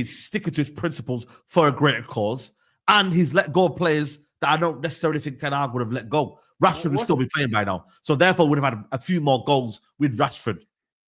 sticking to his principles for a greater cause, and he's let go of players that I don't necessarily think Ten Hag would have let go. Rashford would still be playing by now, so therefore would have had a few more goals with Rashford.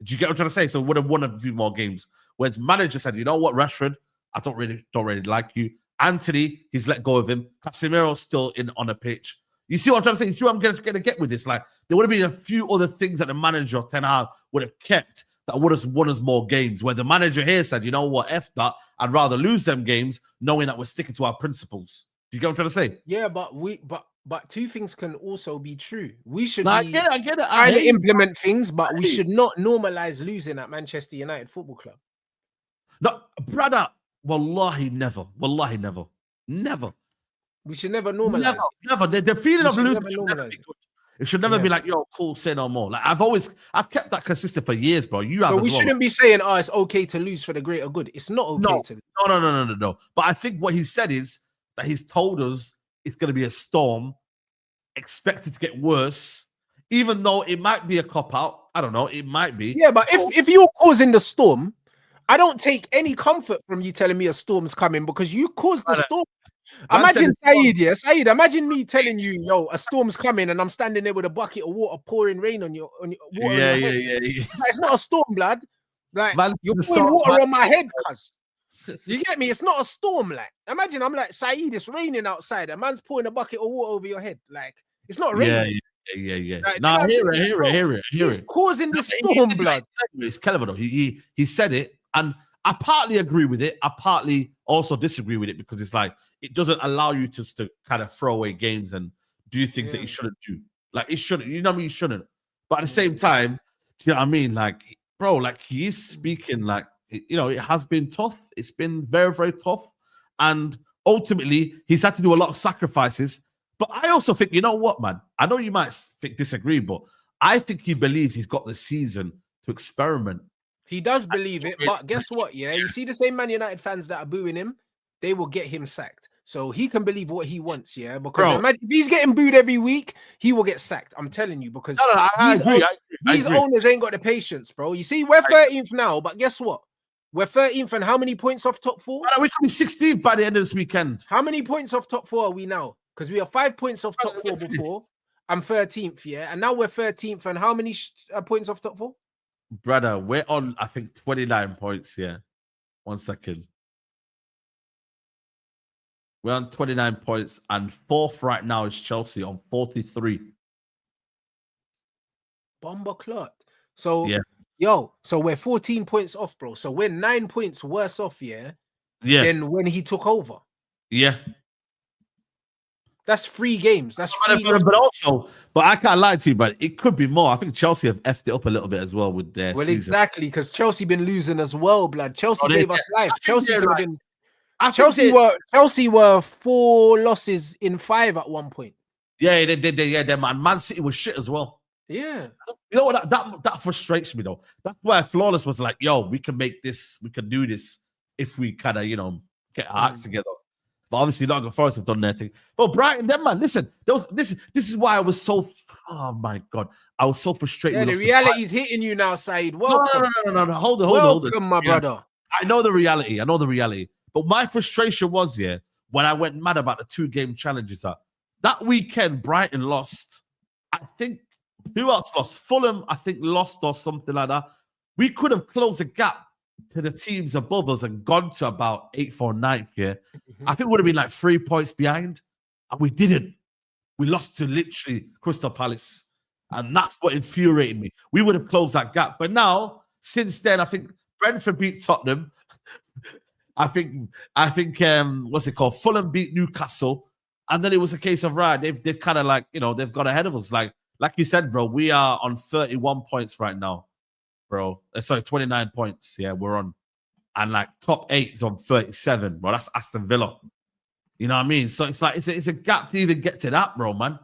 Do you get what I'm trying to say? So would have won a few more games. Whereas manager said, you know what, Rashford, I don't really like you. Anthony, he's let go of him. Casemiro's still on the pitch. You see what I'm trying to say? You see what I'm going to get with this? Like, there would have been a few other things that the manager, Ten Hag, would have kept that would have won us more games. Where the manager here said, you know what, F that, I'd rather lose them games knowing that we're sticking to our principles. Do you get what I'm trying to say? Yeah, but two things can also be true. We should I get it. trying to implement things, but we should not normalize losing at Manchester United Football Club. No, brother, wallahi, never. Wallahi, never. Never. We should never normalize. Never. The feeling of losing should never be good. It should never be like, yo, cool, say no more. Like, I've kept that consistent for years, bro. So we shouldn't be saying, oh, it's okay to lose for the greater good. It's not okay to lose. No. But I think what he said is that he's told us it's going to be a storm, expected to get worse, even though it might be a cop-out. I don't know. It might be. Yeah, but if you're causing the storm, I don't take any comfort from you telling me a storm's coming because you caused the storm. Imagine Saeed, Saeed, imagine me telling you, yo, a storm's coming and I'm standing there with a bucket of water pouring rain on your water. Yeah. Like, it's not a storm, blood. Like, you're pouring water on my head, cuz. You get me? It's not a storm. Like, imagine I'm like, Saeed, it's raining outside. A man's pouring a bucket of water over your head. Like, it's not raining. Yeah. Like, no, hear it. He's causing the storm, blood. It's clever though. He said it, and I partly agree with it. I partly also disagree with it because it's like it doesn't allow you to kind of throw away games and do things that you shouldn't do. Like, it shouldn't. You know what I mean? You shouldn't. But at the same time, do you know what I mean? Like, bro, like he is speaking like, you know, it has been tough. It's been very, very tough. And ultimately, he's had to do a lot of sacrifices. But I also think, you know what, man? I know you might disagree, but I think he believes he's got the season to experiment. He does believe it, but guess what? Yeah, you see the same Man United fans that are booing him, they will get him sacked. So he can believe what he wants, yeah? Because imagine if he's getting booed every week, he will get sacked. I'm telling you, because I agree. These owners ain't got the patience, bro. You see, we're 13th now, but guess what? We're 13th, and how many points off top 4? We could be 16th by the end of this weekend. How many points off top 4 are we now? Because we are 5 points off top 4 before. I'm 13th, yeah, and now we're 13th, and how many points off top 4? Brother, we're on, I think, 29 points. Yeah, 1 second. We're on 29 points, and 4th right now is Chelsea on 43. Bomber clot. So Yo, so we're 14 points off, bro. So we're 9 points worse off, yeah, than when he took over. Yeah. That's 3 games. That's 3 but I can't lie to you, but it could be more. I think Chelsea have effed it up a little bit as well with their season. Exactly, because Chelsea been losing as well, blood. Chelsea gave us life. Chelsea could have been. Chelsea were 4 losses in 5 at one point. Yeah, they did. Yeah, Man City was shit as well. Yeah. You know what? That frustrates me though. That's why Flawless was like, "Yo, we can make this. We can do this if we kind of, get our acts together." But obviously, Nottingham Forest have done their thing. But Brighton, them man, listen. This is why I was so. Oh my god, I was so frustrated. Yeah, the reality is hitting you now, Saeed. Welcome. No. Hold on. Welcome, my brother. I know the reality. But my frustration was when I went mad about the 2-game challenges. That weekend, Brighton lost. I think. Who else lost? Fulham, I think, lost or something like that. We could have closed the gap to the teams above us and gone to about 8th or 9th. Yeah, I think we would have been like 3 points behind, and we didn't. We lost to literally Crystal Palace, and that's what infuriated me. We would have closed that gap, but now since then, I think Brentford beat Tottenham. I think what's it called? Fulham beat Newcastle, and then it was a case of they've kind of like they've got ahead of us. Like you said, bro, we are on 31 points right now, bro. Sorry, 29 points. Yeah, we're on. And like top 8 is on 37, bro. That's Aston Villa. You know what I mean? So it's like it's a gap to even get to that, bro, man.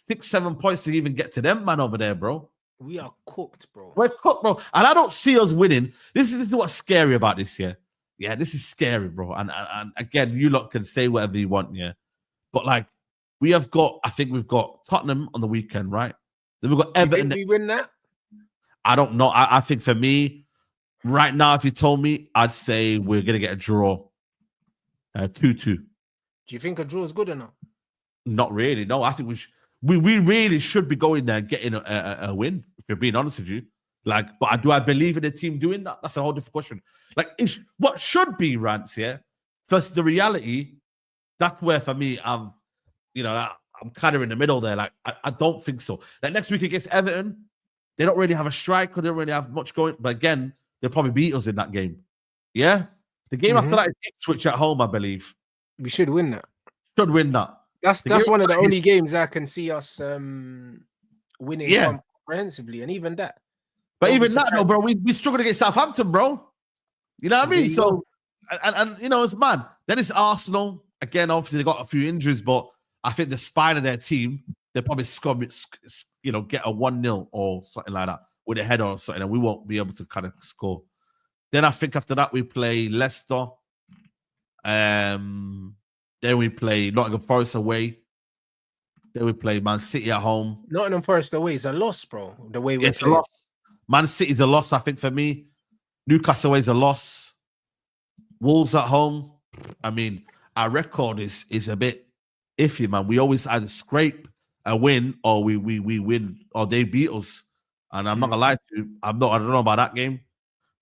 6-7 points to even get to them, man, over there, bro. We are cooked, bro. We're cooked, bro. And I don't see us winning. This is what's scary about this, yeah. Yeah, this is scary, bro. And again, you lot can say whatever you want, yeah. But like, I think we've got Tottenham on the weekend, right? Then we've got Everton. Do you think we win that? I don't know. I think for me, right now, if you told me, I'd say we're going to get a draw. 2-2. Do you think a draw is good enough? Not really. No, I think we really should be going there and getting a win, if you're being honest with you. Like, but do I believe in the team doing that? That's a whole different question. Like, what should be rants here? First, the reality, that's where for me, I'm kind of in the middle there. Like, I don't think so. Like, next week against Everton, they don't really have a striker. They don't really have much going. But again, they'll probably beat us in that game. Yeah? The game after that is Ipswich at home, I believe. We should win that. Should win that. That's one of the only games I can see us winning comprehensively. And even that. But even that, though, bro, we struggled against Southampton, bro. You know what I mean? So, and it's mad. Then it's Arsenal. Again, obviously, they got a few injuries, but I think the spine of their team, they'll probably get a 1-0 or something like that with a header or something, and we won't be able to kind of score. Then I think after that, we play Leicester. Then we play Nottingham Forest away. Then we play Man City at home. Nottingham Forest away is a loss, bro. The way we're playing. A loss. Man City's a loss, I think, for me. Newcastle away is a loss. Wolves at home. I mean, our record is a bit iffy, man. We always either scrape a win or we win or they beat us. And I'm not gonna lie to you, I don't know about that game.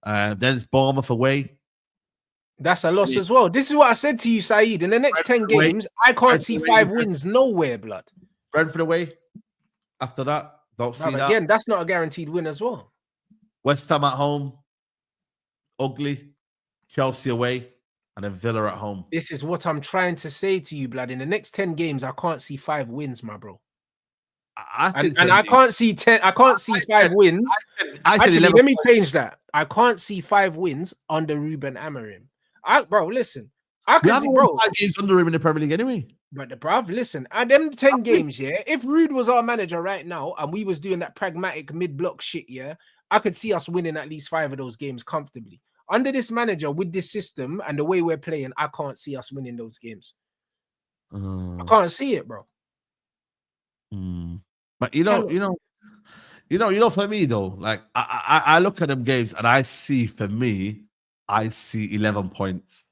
Then it's Bournemouth away. That's a loss as well. This is what I said to you, Saeed. In the next 10 games, I can't see 5 wins nowhere, blood. Brentford away. After that, don't see that. Again, that's not a guaranteed win as well. West Ham at home. Ugly. Chelsea away. And then Villa at home. This is what I'm trying to say to you, blood. In the next 10 games, I can't see 5 wins, my bro. I can't see 10. I can't see 5 wins. Actually, let me change that. I can't see 5 wins under Ruben Amorim. Bro, listen. I can see, bro. 5 games under him in the Premier League anyway. But bruv, listen. At them 10 games, yeah. If Rude was our manager right now and we was doing that pragmatic mid-block shit, yeah, I could see us winning at least 5 of those games comfortably. Under this manager, with this system and the way we're playing, I can't see us winning those games. I can't see it, bro. But you know, for me though, like I look at them games and I see for me I see 11 points.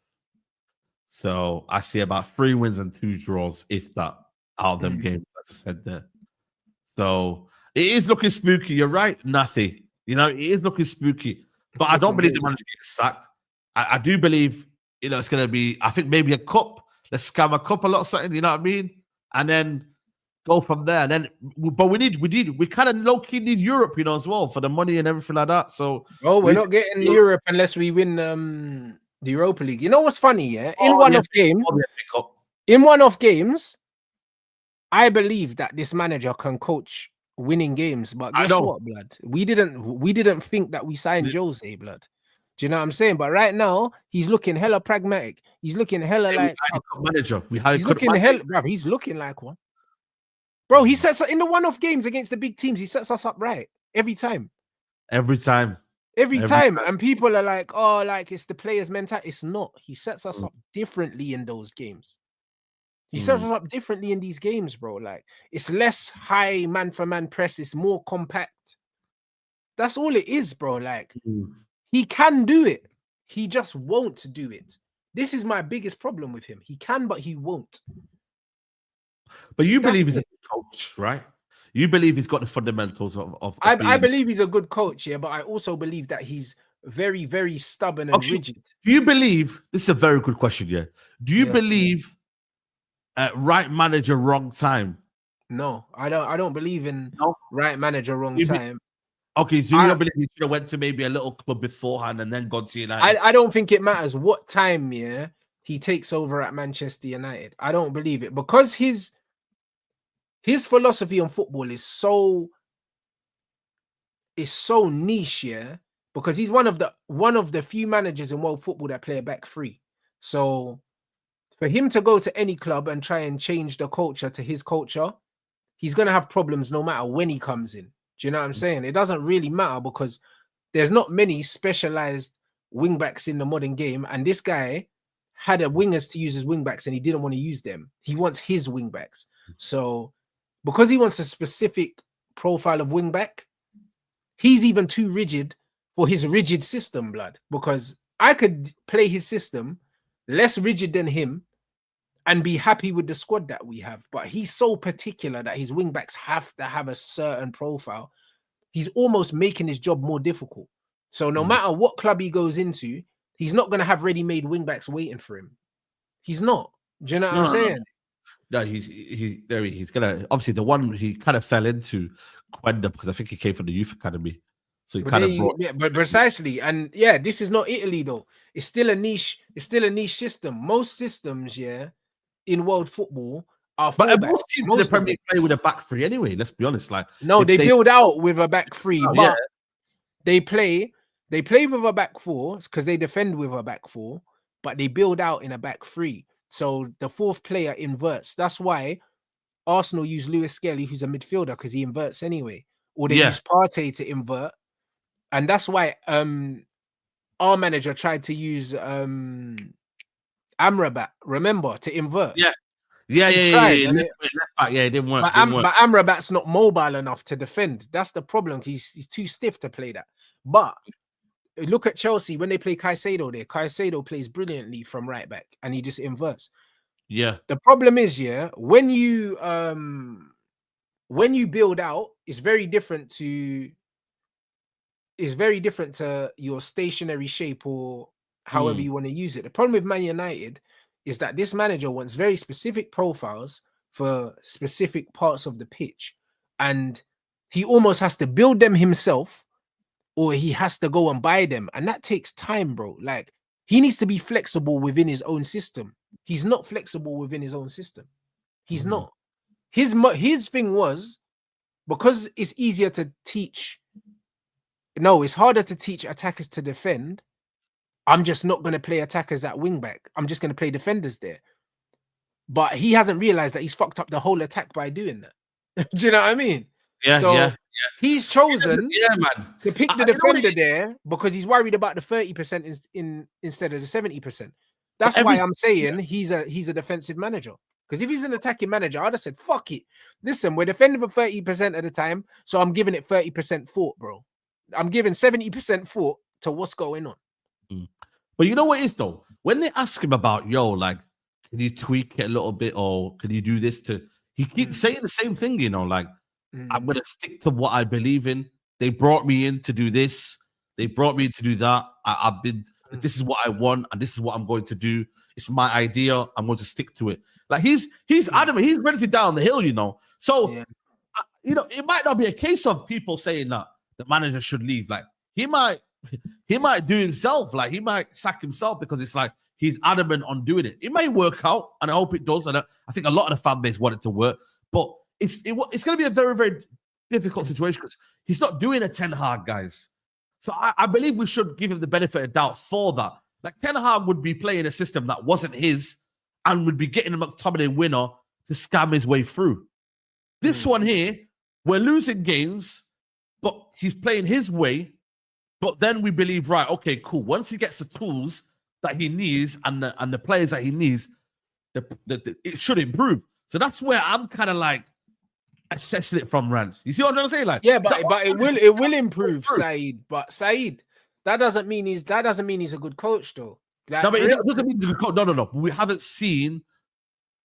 So I see about 3 wins and 2 draws, if that, out of them games, as I said there. So it is looking spooky. You're right, Nathy. You know, it is looking spooky. But I don't believe the manager gets sacked. I do believe, you know, it's going to be, I think maybe a cup. Let's scam a cup a lot or something, you know what I mean? And then go from there. And then, but we kind of low-key need Europe, you know, as well, for the money and everything like that. So, we're not getting Europe unless we win the Europa League. You know what's funny? Yeah, in one-off games, I believe that this manager can coach winning games. But guess what, blood? We didn't think that we signed Jose, blood. Do you know what I'm saying? But right now, he's looking hella pragmatic. He's looking hella like manager. He's looking like one. Bro, he sets in the one-off games against the big teams. He sets us up right every time. Every time. And people are like, oh, like it's the players' mentality. It's not. He sets us up differently in those games. He sets us up differently in these games, bro. Like, it's less high man-for-man press. It's more compact. That's all it is, bro. Like, he can do it. He just won't do it. This is my biggest problem with him. He can, but he won't. But you believe he's a good coach, right? You believe he's got the fundamentals of I believe he's a good coach, yeah, but I also believe that he's very, very stubborn and rigid. Do you believe, this is a very good question, yeah. Do you believe right manager, wrong time? No, I don't believe in right manager, wrong time. Okay, so you don't believe he should have went to maybe a little club beforehand and then gone to United? I don't think it matters what time, yeah, he takes over at Manchester United. I don't believe it because his philosophy on football is so niche, yeah, because he's one of the few managers in world football that play a back three. So for him to go to any club and try and change the culture to his culture, he's gonna have problems no matter when he comes in. Do you know what I'm saying? It doesn't really matter because there's not many specialized wingbacks in the modern game, and this guy had a wingers to use as wingbacks and he didn't want to use them. He wants his wingbacks. So because he wants a specific profile of wingback, he's even too rigid for his rigid system, blood. Because I could play his system less rigid than him and be happy with the squad that we have. But he's so particular that his wingbacks have to have a certain profile. He's almost making his job more difficult. So no matter what club he goes into, he's not going to have ready-made wingbacks waiting for him. He's not. Do you know what I'm saying? No, he's gonna, obviously the one he kind of fell into Quenda because I think he came from the youth academy. So he kind of brought, but precisely. And yeah, this is not Italy though. It's still a niche system. Most systems, yeah, in world football are but most teams in the Premier League play with a back three anyway. Let's be honest. Like they build out with a back three, but they play with a back four because they defend with a back four, but they build out in a back three. So the fourth player inverts. That's why Arsenal use Lewis Skelly, who's a midfielder, because he inverts anyway. Or they use Partey to invert. And that's why our manager tried to use Amrabat, remember, to invert. Yeah, it didn't work. But Amrabat's not mobile enough to defend. That's the problem. He's too stiff to play that. But look at Chelsea when they play Caicedo there. Caicedo plays brilliantly from right back and he just inverts. Yeah. The problem is, when you build out, it's very different to your stationary shape or however you want to use it. The problem with Man United is that this manager wants very specific profiles for specific parts of the pitch. And he almost has to build them himself, or he has to go and buy them. And that takes time, bro. Like, he needs to be flexible within his own system. He's not flexible within his own system. He's not. His thing was, because it's easier to teach. No, it's harder to teach attackers to defend. I'm just not going to play attackers at wing back. I'm just going to play defenders there. But he hasn't realized that he's fucked up the whole attack by doing that. Do you know what I mean? Yeah. He's chosen to pick the defender there because he's worried about the 30% instead of the 70%. That's why I'm saying he's a defensive manager. Because if he's an attacking manager, I'd have said, fuck it. Listen, we're defending for 30% of the time, so I'm giving it 30% thought, bro. I'm giving 70% thought to what's going on. But you know what it is though? When they ask him about, like, can you tweak it a little bit or can you do this he keeps saying the same thing, like, I'm going to stick to what I believe in. They brought me in to do this. They brought me in to do that. This is what I want and this is what I'm going to do. It's my idea. I'm going to stick to it. Like he's adamant. He's ready to down the hill, So, it might not be a case of people saying that the manager should leave. Like he might do himself. Like he might sack himself because it's like he's adamant on doing it. It may work out, and I hope it does. And I think a lot of the fan base want it to work, but it's going to be a very, very difficult situation because he's not doing a Ten Hag, guys. So I believe we should give him the benefit of doubt for that. Like Ten Hag would be playing a system that wasn't his and would be getting a McTominay winner to scam his way through. This one here, we're losing games, but he's playing his way. But then we believe, right, okay, cool. Once he gets the tools that he needs and the players that he needs, it should improve. So that's where I'm kind of like assessing it from Rance. You see what I'm trying to say? Like, yeah, but it will improve, Saeed. But Saeed, that doesn't mean he's a good coach, though. Like, no, but it doesn't mean he's a good coach. No. We haven't seen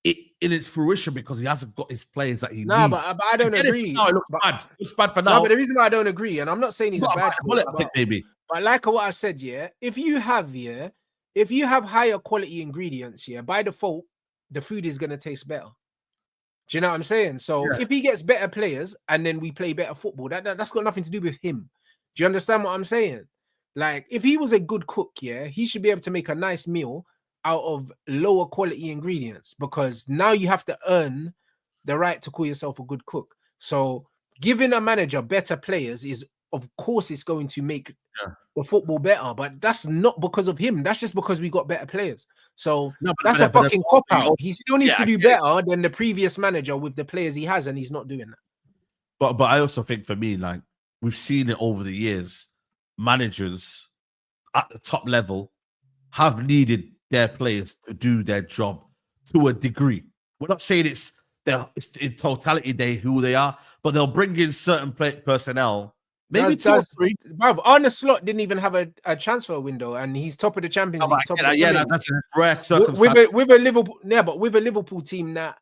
it in its fruition because he hasn't got his players that he needs. No, but I don't agree. No, it looks bad. It looks bad for now. No, but the reason why I don't agree, and I'm not saying he's a bad coach, maybe. But like what I've said, if you have higher quality ingredients, by default, the food is gonna taste better. Do you know what I'm saying? So if he gets better players and then we play better football, that's got nothing to do with him. Do you understand what I'm saying? Like, if he was a good cook, he should be able to make a nice meal out of lower quality ingredients, because now you have to earn the right to call yourself a good cook. So giving a manager better players is, of course, it's going to make the football better, but that's not because of him. That's just because we got better players. So that's a fucking cop out. He still needs to do better than the previous manager with the players he has, and he's not doing that. But I also think for me, like, we've seen it over the years, managers at the top level have needed their players to do their job to a degree. We're not saying it's in totality who they are, but they'll bring in certain personnel. Maybe two or three. Arne Slot didn't even have a transfer window, and he's top of the Champions League. That's a rare circumstance. With a Liverpool, but with a Liverpool team that,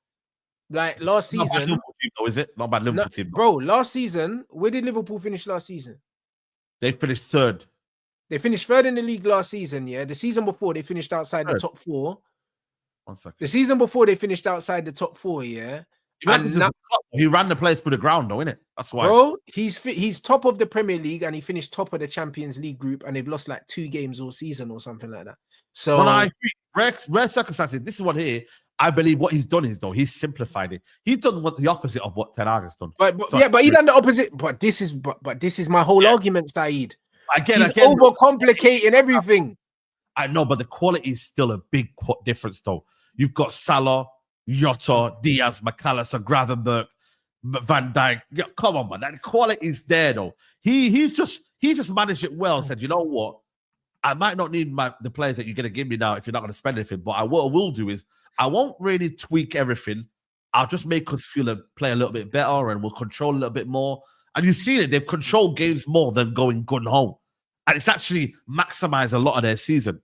like, last season. Not bad Liverpool team, though, is it? Not bad Liverpool team. Bro, last season, where did Liverpool finish last season? They finished third. They finished third in the league last season, The season before, they finished outside the top four. 1 second. The season before, they finished outside the top four, He ran the place through the ground, though, innit? That's why. Bro, he's top of the Premier League and he finished top of the Champions League group, and they've lost like 2 games all season or something like that. So I agree. Rare circumstances. This is one here. I believe what he's done is, though, he's simplified it. He's done the opposite of what Ten Hag has done. But he done the opposite. But this is my whole argument, Saeed. He's overcomplicating everything. I know, but the quality is still a big difference, though. You've got Salah, Jota, Diaz, McAllister, Gravenberch, Van Dijk. Yeah, come on, man. That quality is there, though. He just managed it well and said, you know what? I might not need the players that you're going to give me now if you're not going to spend anything. But what I will do is I won't really tweak everything. I'll just make us play a little bit better, and we'll control a little bit more. And you've seen it. They've controlled games more than going gun home. And it's actually maximized a lot of their season.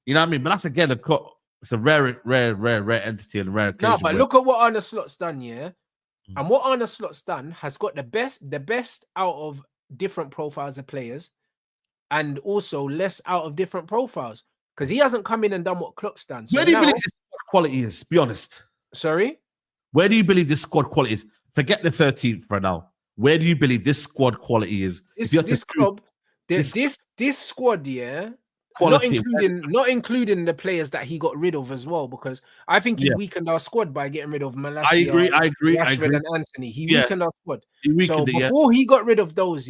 You know what I mean? But that's, again, it's a rare entity and a rare occasion. No, but look at what Arne Slot's done, And what Arne Slot's done has got the best out of different profiles of players, and also less out of different profiles. Because he hasn't come in and done what Klopp's done. So where do you believe this squad quality is? Be honest. Sorry? Where do you believe this squad quality is? Forget the 13th for now. Where do you believe this squad quality is? This squad, quality, not including the players that he got rid of as well, because I think he weakened our squad by getting rid of Malacia. I agree. Rashford and Anthony. He weakened our squad. So before he got rid of those,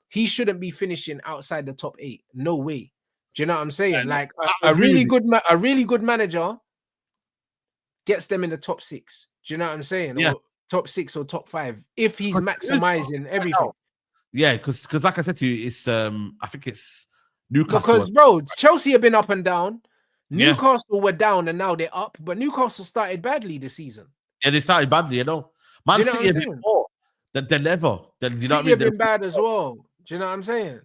he shouldn't be finishing outside the top 8. No way. Do you know what I'm saying? Like a really good manager gets them in the top 6. Do you know what I'm saying? Yeah. Or top 6 or top 5 if he's maximizing everything. Yeah, because like I said to you, it's I think it's Newcastle. Because bro, Chelsea have been up and down. Newcastle were down and now they're up, but Newcastle started badly this season. Yeah, they started badly, Man City have been more than ever. You know what I mean? Have been bad as well. Do you know what I'm saying?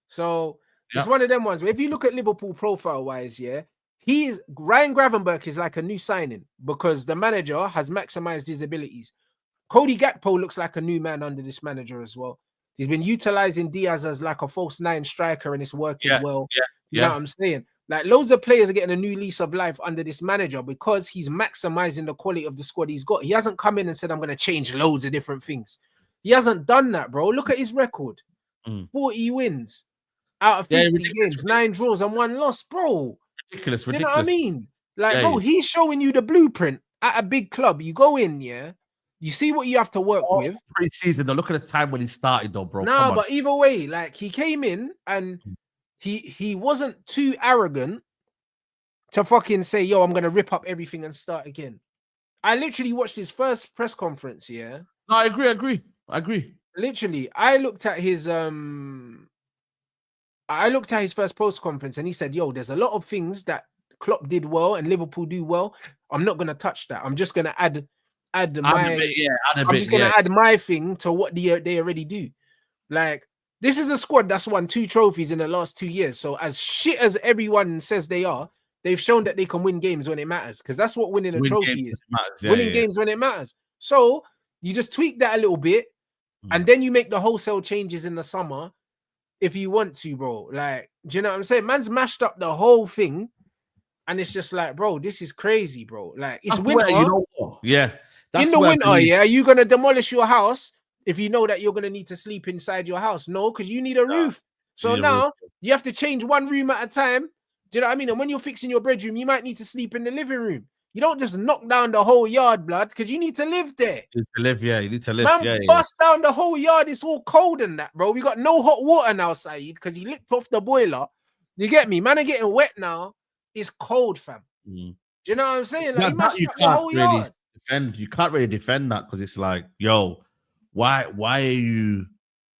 So It's one of them ones where if you look at Liverpool profile wise, Ryan Gravenberch is like a new signing because the manager has maximized his abilities. Cody Gakpo looks like a new man under this manager as well. He's been utilizing Diaz as like a false 9 striker and it's working well. You know what I'm saying? Like loads of players are getting a new lease of life under this manager because he's maximizing the quality of the squad he's got. He hasn't come in and said, I'm going to change loads of different things. He hasn't done that, bro. Look at his record. 40 wins out of 50 games, 9 draws and 1 loss, bro. Ridiculous. You know what I mean? Like, bro, he's showing you the blueprint at a big club. You go in, you see what you have to work with. Pre-season, though. Look at the time when he started, though, bro. Nah, but either way, like he came in and he wasn't too arrogant to fucking say, yo, I'm gonna rip up everything and start again. I literally watched his first press conference, No, I agree. Literally, I looked at his first post conference and he said, yo, there's a lot of things that Klopp did well and Liverpool do well. I'm not gonna touch that. I'm just gonna add my thing to what they already do. Like, this is a squad that's won 2 trophies in the last 2 years. So as shit as everyone says they are, they've shown that they can win games when it matters. Because that's what winning a trophy is. Winning games when it matters. So you just tweak that a little bit and then you make the wholesale changes in the summer if you want to, bro. Like, do you know what I'm saying? Man's mashed up the whole thing and it's just like, bro, this is crazy, bro. Like, it's winter. You know what? Yeah. In the winter, are you going to demolish your house if you know that you're going to need to sleep inside your house? No, because you need a roof. So now you have to change one room at a time. Do you know what I mean? And when you're fixing your bedroom, you might need to sleep in the living room. You don't just knock down the whole yard, blood, because you need to live there. You need to live. Man, bust down the whole yard. It's all cold and that, bro. We got no hot water now, Saeed, because he licked off the boiler. You get me? Man are getting wet now. It's cold, fam. Do you know what I'm saying? Like, you can't really defend. You can't really defend that because it's like, yo, why are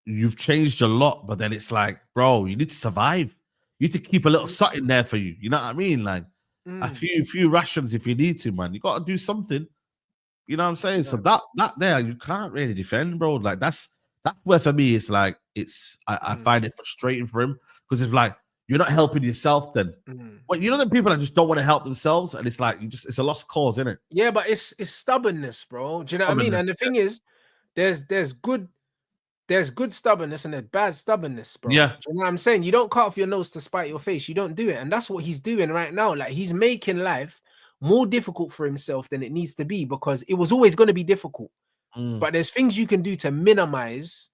you've changed a lot, but then it's like, bro, you need to survive. You need to keep a little something there for you. You know what I mean? Like a few rations if you need to, man. You got to do something. You know what I'm saying? So that there, you can't really defend, bro. Like that's where for me it's like I find it frustrating for him because it's like you're not helping yourself then. Well, you know the people that just don't want to help themselves, and it's like it's a lost cause, isn't it? Yeah, but it's stubbornness, bro. Do you know what I mean? And the thing is, there's good stubbornness and there's bad stubbornness, bro. Yeah. Do you know what I'm saying? You don't cut off your nose to spite your face. You don't do it. And that's what he's doing right now. Like, he's making life more difficult for himself than it needs to be because it was always going to be difficult. But there's things you can do to minimize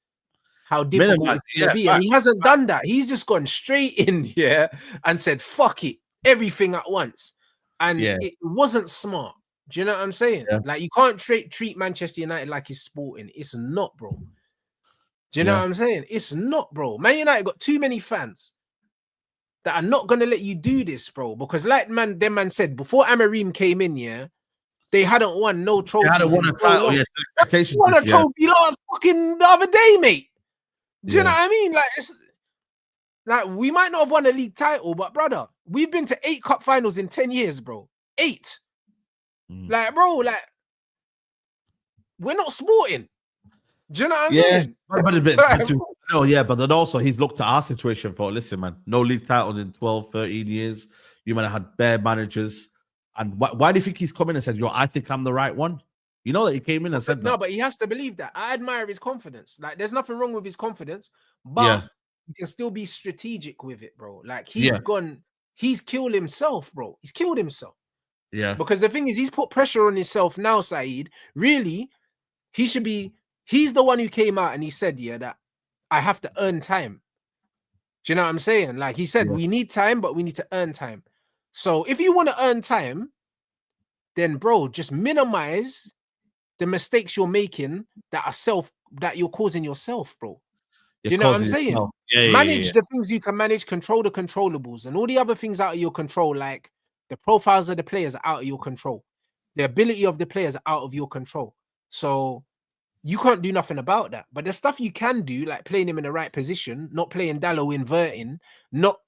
how difficult it's going to be. And he hasn't done that. He's just gone straight in here and said, fuck it, everything at once. And it wasn't smart. Do you know what I'm saying? Yeah. Like, you can't treat Manchester United like it's sporting. It's not, bro. Do you know what I'm saying? It's not, bro. Man United got too many fans that are not going to let you do this, bro. Because like them man said, before Amorim came in, they hadn't won no trophy. They hadn't won a title, They won a trophy fucking the other day, mate. Do you know what I mean? Like, it's like we might not have won a league title, but brother, we've been to 8 cup finals in 10 years, bro. 8. Like, bro, like, we're not sporting. Do you know what I mean? But then also he's looked at our situation for, listen, man, no league titles in 12, 13 years. You might have had bare managers. And why do you think he's come in and said, yo, I think I'm the right one? You know that he came in and said that. No, but he has to believe that. I admire his confidence. Like, there's nothing wrong with his confidence, but you can still be strategic with it, bro. Like, he's killed himself, bro. He's killed himself. Yeah. Because the thing is, he's put pressure on himself now, Saeed. Really, he's the one who came out and he said, that I have to earn time. Do you know what I'm saying? Like, he said, we need time, but we need to earn time. So if you want to earn time, then, bro, just minimize the mistakes you're making that you're causing yourself, bro. Do you know what I'm saying? Manage the things you can manage, control the controllables, and all the other things out of your control, like the profiles of the players are out of your control. The ability of the players are out of your control. So you can't do nothing about that. But the stuff you can do, like playing him in the right position, not playing Dalot inverting, not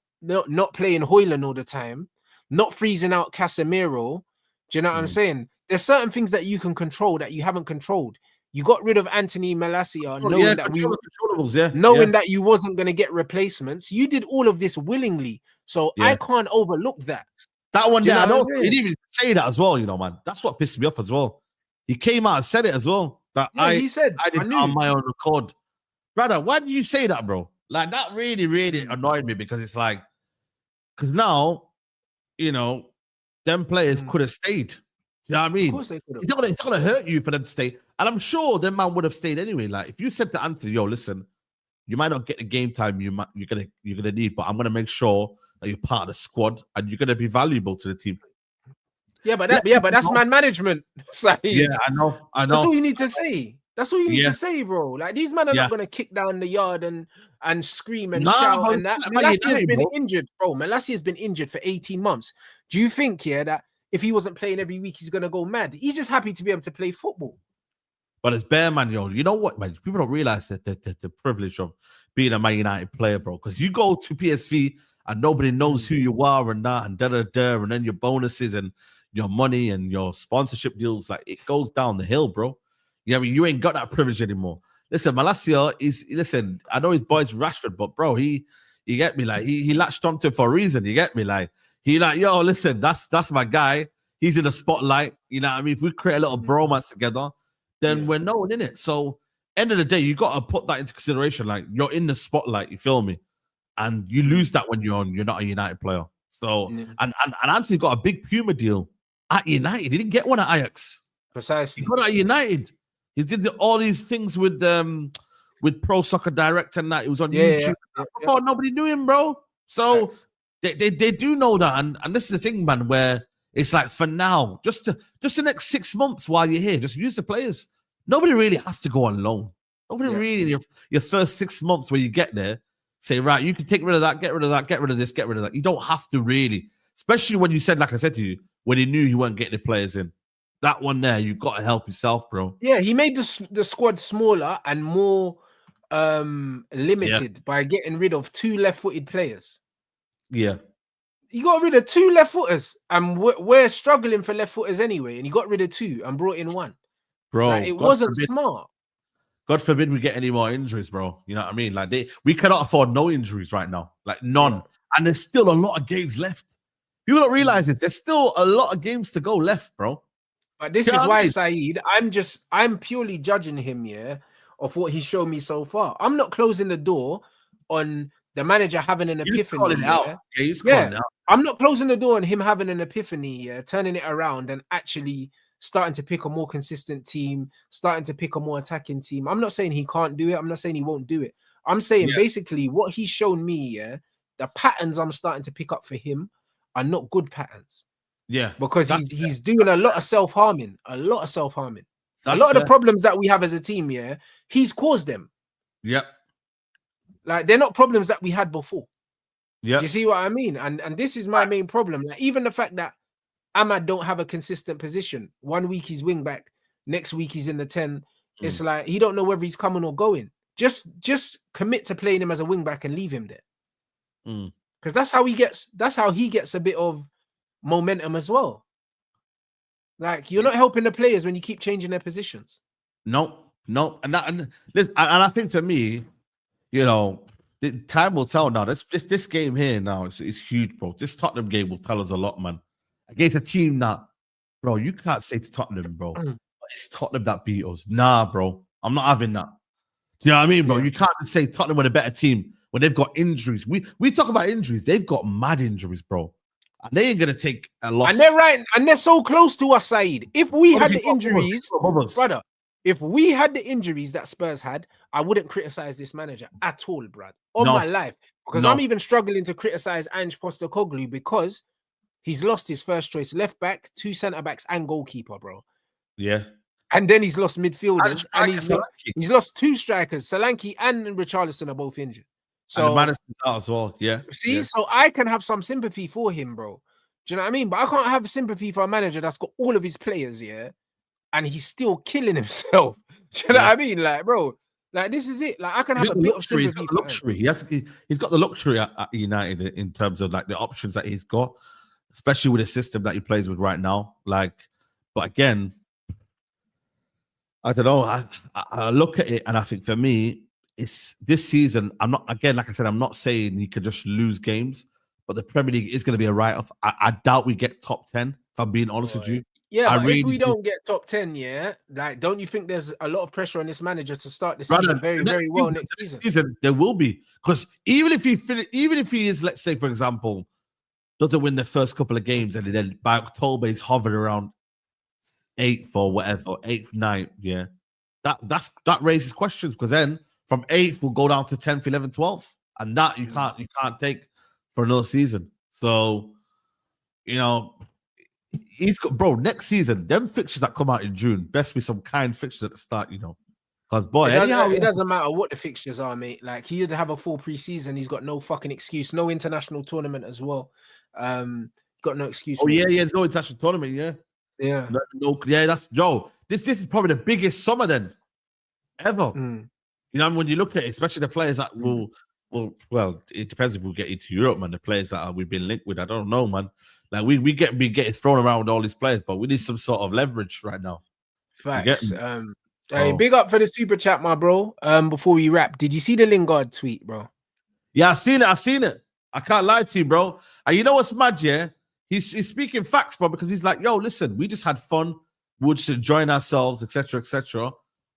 playing Hojlund all the time, not freezing out Casemiro. Do you know what I'm saying? There's certain things that you can control that you haven't controlled. You got rid of Anthony Malacia, knowing that you wasn't going to get replacements. You did all of this willingly, so I can't overlook that. That one there, I know he didn't even say that as well, you know, man. That's what pissed me off as well. He came out and said it as well. That he said, I did it on my own record. Brother, why did you say that, bro? Like, that really, really annoyed me, because it's like, because now, you know, them players could have stayed. You know what I mean? Of course they could have. It's gonna hurt you for them to stay. And I'm sure them man would have stayed anyway. Like, if you said to Anthony, yo, listen, you might not get the game time you're gonna need, but I'm gonna make sure that you're part of the squad and you're gonna be valuable to the team. But that's man management. Yeah, I know. That's all you need to say. That's all you need to say, bro. Like, these men are not gonna kick down the yard and scream and shout and that. Malasia's been injured, bro. Malasia's been injured for 18 months. Do you think, that if he wasn't playing every week, he's gonna go mad? He's just happy to be able to play football. But it's bare, man, yo. You know what, man? People don't realize that the privilege of being a Man United player, bro. Because you go to PSV and nobody knows who you are and that and da-da-da, and then your bonuses and your money and your sponsorship deals, like, it goes down the hill, bro. You know, I mean, you ain't got that privilege anymore. Listen, Malacia I know his boy's Rashford, but bro, you get me, like, he latched onto it for a reason. You get me, like, he like, yo, listen, that's my guy. He's in the spotlight. You know what I mean? If we create a little bromance together, then we're known, innit? So, end of the day, you got to put that into consideration. Like, you're in the spotlight, you feel me? And you lose that when you're not a United player. So, and Anthony got a big Puma deal at United. He didn't get one at Ajax. Precisely. He got it at United. He did all these things with Pro Soccer Direct and that. It was on YouTube. Before nobody knew him, bro. So they do know that. And this is the thing, man, where it's like, for now, just the next 6 months while you're here, just use the players. Nobody really has to go on loan. Nobody really, your first 6 months where you get there, say, right, you can take rid of that, get rid of that, get rid of this, get rid of that. You don't have to really, especially when you said, like I said to you, when he knew he weren't getting the players in. That one there, you've got to help yourself, bro. Yeah, he made the squad smaller and more limited by getting rid of 2 left-footed players. Yeah. You got rid of 2 left-footers, and we're struggling for left-footers anyway, and you got rid of 2 and brought in 1. Bro, like, it wasn't smart. God forbid we get any more injuries, bro. You know what I mean? Like, we cannot afford no injuries right now. Like, none. Yeah. And there's still a lot of games left. People don't realize it. There's still a lot of games to go left, bro. But this is why, Saeed, I'm purely judging him, of what he's shown me so far. I'm not closing the door on the manager having an epiphany. He's calling out. I'm not closing the door on him having an epiphany, turning it around and actually starting to pick a more consistent team, starting to pick a more attacking team. I'm not saying he can't do it. I'm not saying he won't do it. I'm saying basically what he's shown me, the patterns I'm starting to pick up for him are not good patterns. Yeah. Because he's doing a lot of self-harming. A lot of the problems that we have as a team, he's caused them. Yep. Like, they're not problems that we had before. Yeah. You see what I mean? And this is my main problem. Like, even the fact that Ahmad don't have a consistent position. 1 week he's wing back, next week he's in the 10. It's like he don't know whether he's coming or going. Just commit to playing him as a wing back and leave him there. Because that's how he gets a bit of momentum as well. Like, you're not helping the players when you keep changing their positions. No. And I think for me, you know, the time will tell now. This game here now is huge, bro. This Tottenham game will tell us a lot, man. Against a team that, bro, you can't say to Tottenham, bro, it's Tottenham that beat us. Nah, bro. I'm not having that. Do you know what I mean, bro? You can't say Tottenham were a better team when they've got injuries. We talk about injuries. They've got mad injuries, bro. And they ain't going to take a loss. And they're right. And they're so close to us, Saeed. If we had the injuries, brother, if we had the injuries that Spurs had, I wouldn't criticize this manager at all, Brad. My life. Because I'm even struggling to criticize Ange Postecoglou because he's lost his first choice left back, 2 centre backs, and goalkeeper, bro. Yeah. And then he's lost midfielders. And he's lost 2 strikers. Solanke and Richarlison are both injured. So Madison's out as well. Yeah. See, so I can have some sympathy for him, bro. Do you know what I mean? But I can't have sympathy for a manager that's got all of his players, and he's still killing himself. Do you know what I mean? Like, bro, like, this is it. Like, I can have a bit of sympathy. He's got the luxury. He's got the luxury at United in terms of, like, the options that he's got, especially with the system that he plays with right now. Like, but again, I don't know. I look at it and I think for me, it's this season. I'm not, again, like I said, I'm not saying he could just lose games, but the Premier League is going to be a write-off. I doubt we get top 10, if I'm being honest with you. Yeah, but if we don't get top 10, like, don't you think there's a lot of pressure on this manager to start the season very well next season? There will be, because even if he is, let's say, for example, doesn't win the first couple of games, and then by October he's hovered around 8th or whatever, 8th, 9th, that raises questions, because then from 8th we'll go down to 10th, 11th, 12th, and that you can't take for another season. So, he's got, bro, next season, them fixtures that come out in June best be some kind fixtures at the start, because boy, it doesn't matter what the fixtures are, mate. Like, he'd have a full preseason. He's got no fucking excuse. No international tournament as well. Got no excuse. Oh, there's no international tournament. Yeah. That's This is probably the biggest summer then ever. When you look at it, especially the players that will, it depends if we'll get into Europe, man. The players that we've been linked with, I don't know, man. Like, we getting thrown around with all these players, but we need some sort of leverage right now. Facts. Hey, big up for the super chat, my bro. Before we wrap, did you see the Lingard tweet, bro? Yeah, I seen it. I can't lie to you, bro. And you know what's mad, yeah? He's speaking facts, bro, because he's like, yo, listen, we just had fun. We were just enjoying ourselves, etc., etc.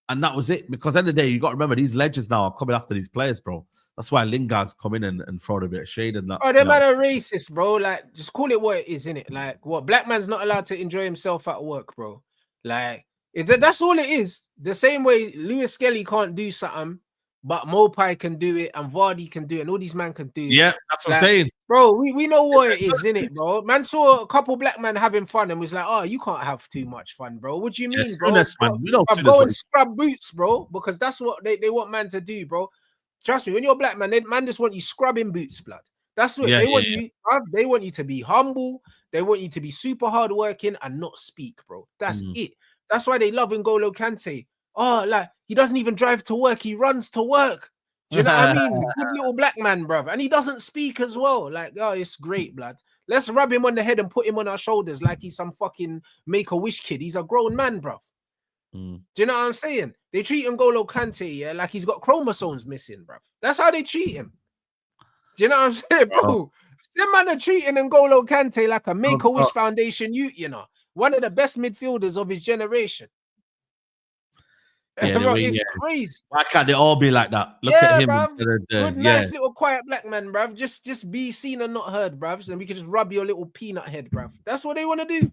And that was it. Because at the end of the day, you got to remember, these legends now are coming after these players, bro. That's why Lingard's come in and thrown a bit of shade and that. Oh, them man are racist, bro. Like, just call it what it is, innit? Like, what? Black man's not allowed to enjoy himself at work, bro. Like, that's all it is. The same way Lewis Skelly can't do something, but Mopai can do it, and Vardy can do it, and all these men can do it. Yeah, that's what I'm saying. Bro, we know what it is, innit, bro? Man saw a couple black men having fun and was like, oh, you can't have too much fun, bro. What do you mean, bro? Man. We don't go and scrub boots, bro, because that's what they want man to do, bro. Trust me, when you're a black man, man just want you scrubbing boots, blood. That's what they want you. They want you to be humble. They want you to be super hardworking and not speak, bro. That's it. That's why they love N'Golo Kante. Oh, like, he doesn't even drive to work. He runs to work. Do you know what I mean? Good little black man, bruv. And he doesn't speak as well. Like, oh, it's great, blood. Let's rub him on the head and put him on our shoulders like he's some fucking Make-A-Wish kid. He's a grown man, bruv. Do you know what I'm saying? They treat N'Golo Kante, like he's got chromosomes missing, bruv. That's how they treat him. Do you know what I'm saying, bro? Them man are treating N'Golo Kante like a Make-A-Wish Foundation youth, one of the best midfielders of his generation. Yeah, bro, it's crazy. Why can't they all be like that? Look at him. Good, nice little quiet black man, bruv. Just be seen and not heard, bruv. So we can just rub your little peanut head, bruv. That's what they want to do.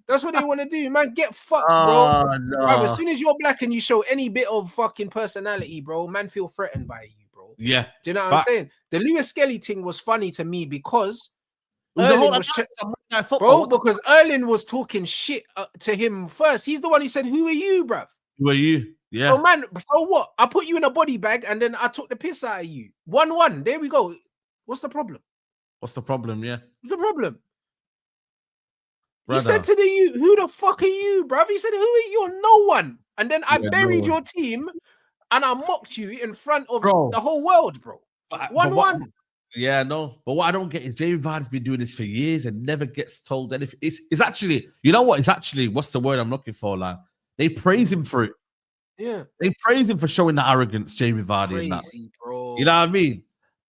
That's what they want to do, man. Get fucked, bro. No. Bruv, as soon as you're black and you show any bit of fucking personality, bro, man feel threatened by you, bro. Yeah. Do you know what I'm saying? The Lewis Skelly thing was funny to me because Erling because Erling was talking shit to him first. He's the one who said, "Who are you, bruv? Who are you?" Yeah. Oh man, so what? I put you in a body bag and then I took the piss out of you. 1-1. There we go. What's the problem? What's the problem? Yeah. What's the problem? Brother. He said to the youth, "Who the fuck are you, bruv?" He said, "Who are you? You're no one." And then I buried your team and I mocked you in front of the whole world, bro. 1-1. Yeah, no. But what I don't get is Jamie Vardy's been doing this for years and never gets told anything. It's actually, you know what? It's actually, what's the word I'm looking for? Like, they praise him for it. Yeah. They praise him for showing that arrogance, Jamie Vardy. Crazy, and that. bro. You know what I mean?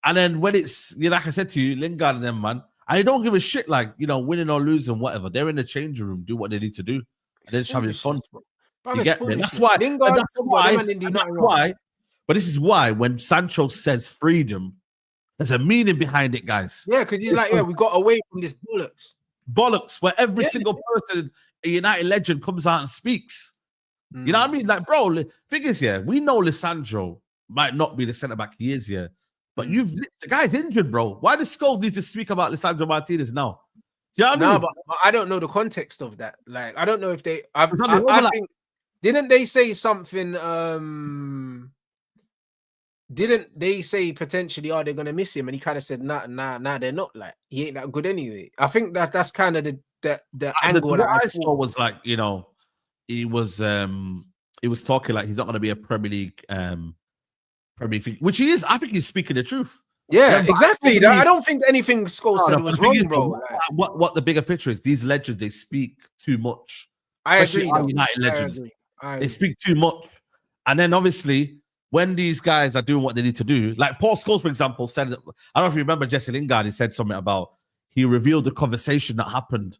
And then when it's, like I said to you, Lingard and them, man, and they don't give a shit, like, winning or losing, whatever. They're in the changing room, do what they need to do. They're just having fun. Bro, you get me? That's why. But this is why when Sancho says freedom, there's a meaning behind it, guys. Yeah, because he's like, we got away from this bollocks, where every single person, a United legend, comes out and speaks. You know what I mean? Like, bro, thing is, we know Lisandro might not be the centre back he is, but the guy's injured, bro. Why does Scholes need to speak about Lisandro Martinez now? Do you know what I mean? But I don't know the context of that. Like, I don't know if they. I think, didn't they say something? Didn't they say potentially, they're gonna miss him? And he kind of said, nah, they're not. Like, he ain't that good anyway. I think that's kind of the angle that I saw was like, he was talking like he's not gonna be a Premier League which he is. I think he's speaking the truth. Yeah, exactly. I don't think anything Scholes said was wrong, bro. What the bigger picture is, these legends, they speak too much. I agree. United legends. They speak too much. And then obviously, when these guys are doing what they need to do, like Paul Scholes, for example, said, I don't know if you remember Jesse Lingard, he said something about, he revealed the conversation that happened.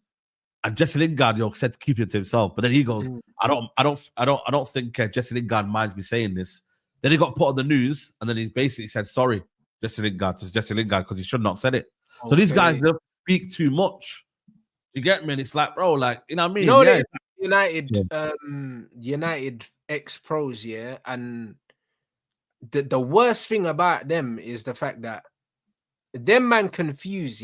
And Jesse Lingard, said to keep it to himself. But then he goes, I don't think Jesse Lingard minds me saying this. Then he got put on the news, and then he basically said, sorry, Jesse Lingard, because he should not have said it. Okay. So these guys don't speak too much. You get me? And it's like, bro, like, you know what I mean? You know, United ex-pros, and the worst thing about them is the fact that them man confuse,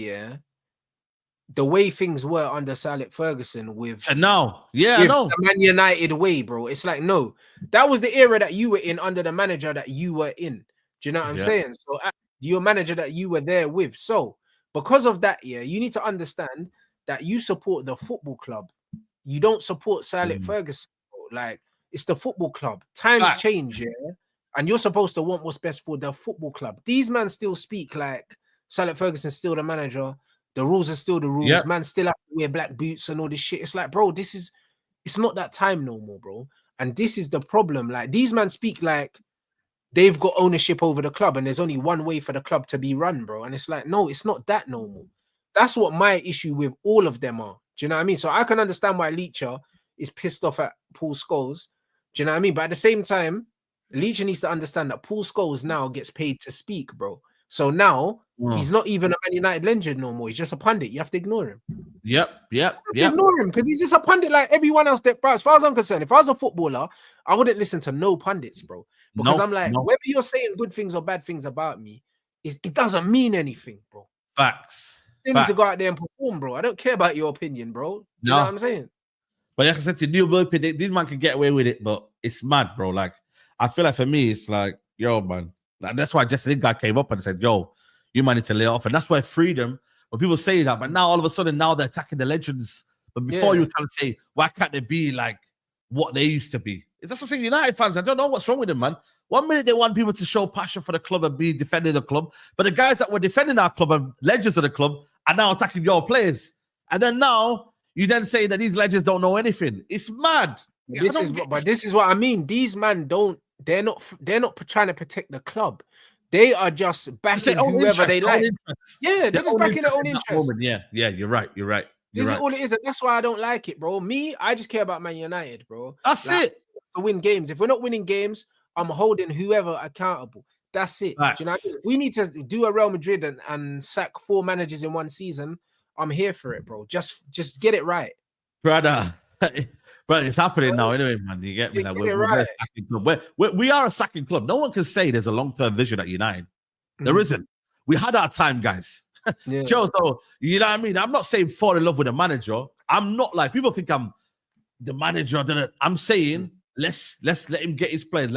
the way things were under Sir Alex Ferguson with now, I know the Man United way, bro. It's like, no, that was the era that you were in under the manager that you were in. Do you know what I'm saying? So your manager that you were there with. So because of that, you need to understand that you support the football club. You don't support Sir Alex Ferguson. Bro. Like, it's the football club. Times change, and you're supposed to want what's best for the football club. These men still speak like Sir Alex Ferguson's still the manager. The rules are still the rules. Yep. Man still have to wear black boots and all this shit. It's like, bro, it's not that time no more, bro. And this is the problem. Like, these men speak like they've got ownership over the club and there's only one way for the club to be run, bro. And it's like, no, it's not that normal. That's what my issue with all of them are. Do you know what I mean? So I can understand why Leacher is pissed off at Paul Scholes. Do you know what I mean? But at the same time, Leacher needs to understand that Paul Scholes now gets paid to speak, bro. So now he's not even a Man United legend no more. He's just a pundit. You have to ignore him. Yep. Ignore him because he's just a pundit like everyone else. That, bro, as far as I'm concerned, if I was a footballer, I wouldn't listen to no pundits, bro. Because I'm like, whether you're saying good things or bad things about me, it doesn't mean anything, bro. Facts. You need to go out there and perform, bro. I don't care about your opinion, bro. You know what I'm saying? But like I said to Neil Burpee, these man can get away with it, but it's mad, bro. Like, I feel like for me, it's like, yo, man. Like, that's why Jesse Lingard came up and said, yo, you might need to lay off. And that's why freedom, when people say that, but now all of a sudden, now they're attacking the legends. But before you were trying to say, why can't they be like what they used to be? Is that something United fans? I don't know what's wrong with them, man. 1 minute they want people to show passion for the club and be defending the club. But the guys that were defending our club and legends of the club are now attacking your players. And then now you then say that these legends don't know anything. It's mad. This is what I mean. These men they're not trying to protect the club. They are just backing whoever they like. Yeah, they're just backing their own interest. Yeah, you're right. This is all it is, and that's why I don't like it, bro. Me, I just care about Man United, bro. That's it. To win games. If we're not winning games, I'm holding whoever accountable. That's it. Do you know what I mean? We need to do a Real Madrid and sack 4 managers in one season. I'm here for it, bro. Just get it right, brother. But it's happening now anyway, man. You get me? Like, we are a sacking club. No one can say there's a long-term vision at United. There isn't. We had our time, guys. So, you know what I mean? I'm not saying fall in love with a manager. I'm not like, people think I'm the manager. I'm saying let's let him get his play.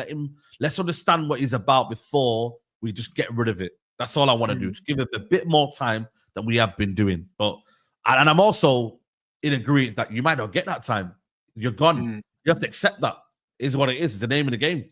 Let's understand what he's about before we just get rid of it. That's all I want to do. Just give it a bit more time than we have been doing. And I'm also in agreement that you might not get that time. You're gone. You have to accept that. Is what it is. It's the name of the game.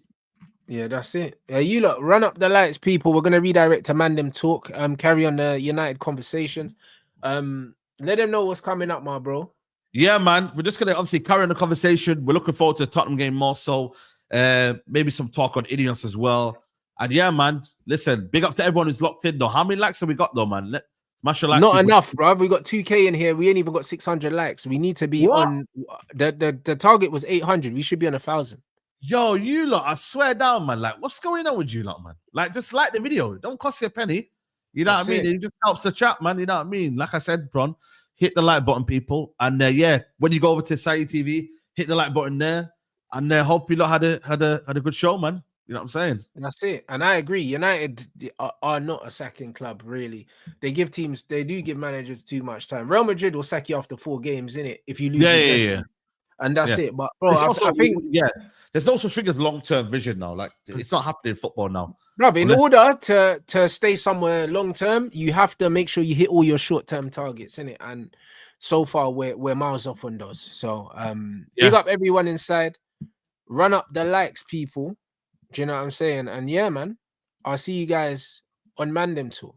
Yeah, that's it. You lot, run up the lights, people. We're gonna redirect to Mandem Talk. Carry on the United conversations. Let them know what's coming up, my bro. Yeah, man. We're just gonna obviously carry on the conversation. We're looking forward to the Tottenham game more so. Maybe some talk on Ineos as well. And yeah, man. Listen, big up to everyone who's locked in though. How many likes have we got though, man? Smash your likes. Not enough, bro. We got 2K in here. We ain't even got 600 likes. We need to be on. The target was 800. We should be on 1,000. Yo, you lot, I swear down, man. Like, what's going on with you lot, man? Like, just like the video. It don't cost you a penny. You know what I mean? It just helps the chat, man. You know what I mean? Like I said, Bron, hit the like button, people. And yeah, when you go over to Saudi TV, hit the like button there. And hope you lot had a good show, man. You know what I'm saying? That's it. And I agree. United are not a sacking club, really. They do give managers too much time. Real Madrid will sack you after 4 games, innit? If you lose. Yeah. And that's it. But bro, I think there's no such thing as long-term vision now. Like, it's not happening in football now. Bro, in order to stay somewhere long-term, you have to make sure you hit all your short-term targets, innit? And so far we're miles off on those. So big up everyone inside. Run up the likes, people. Do you know what I'm saying? And yeah, man, I'll see you guys on Mandem Talk.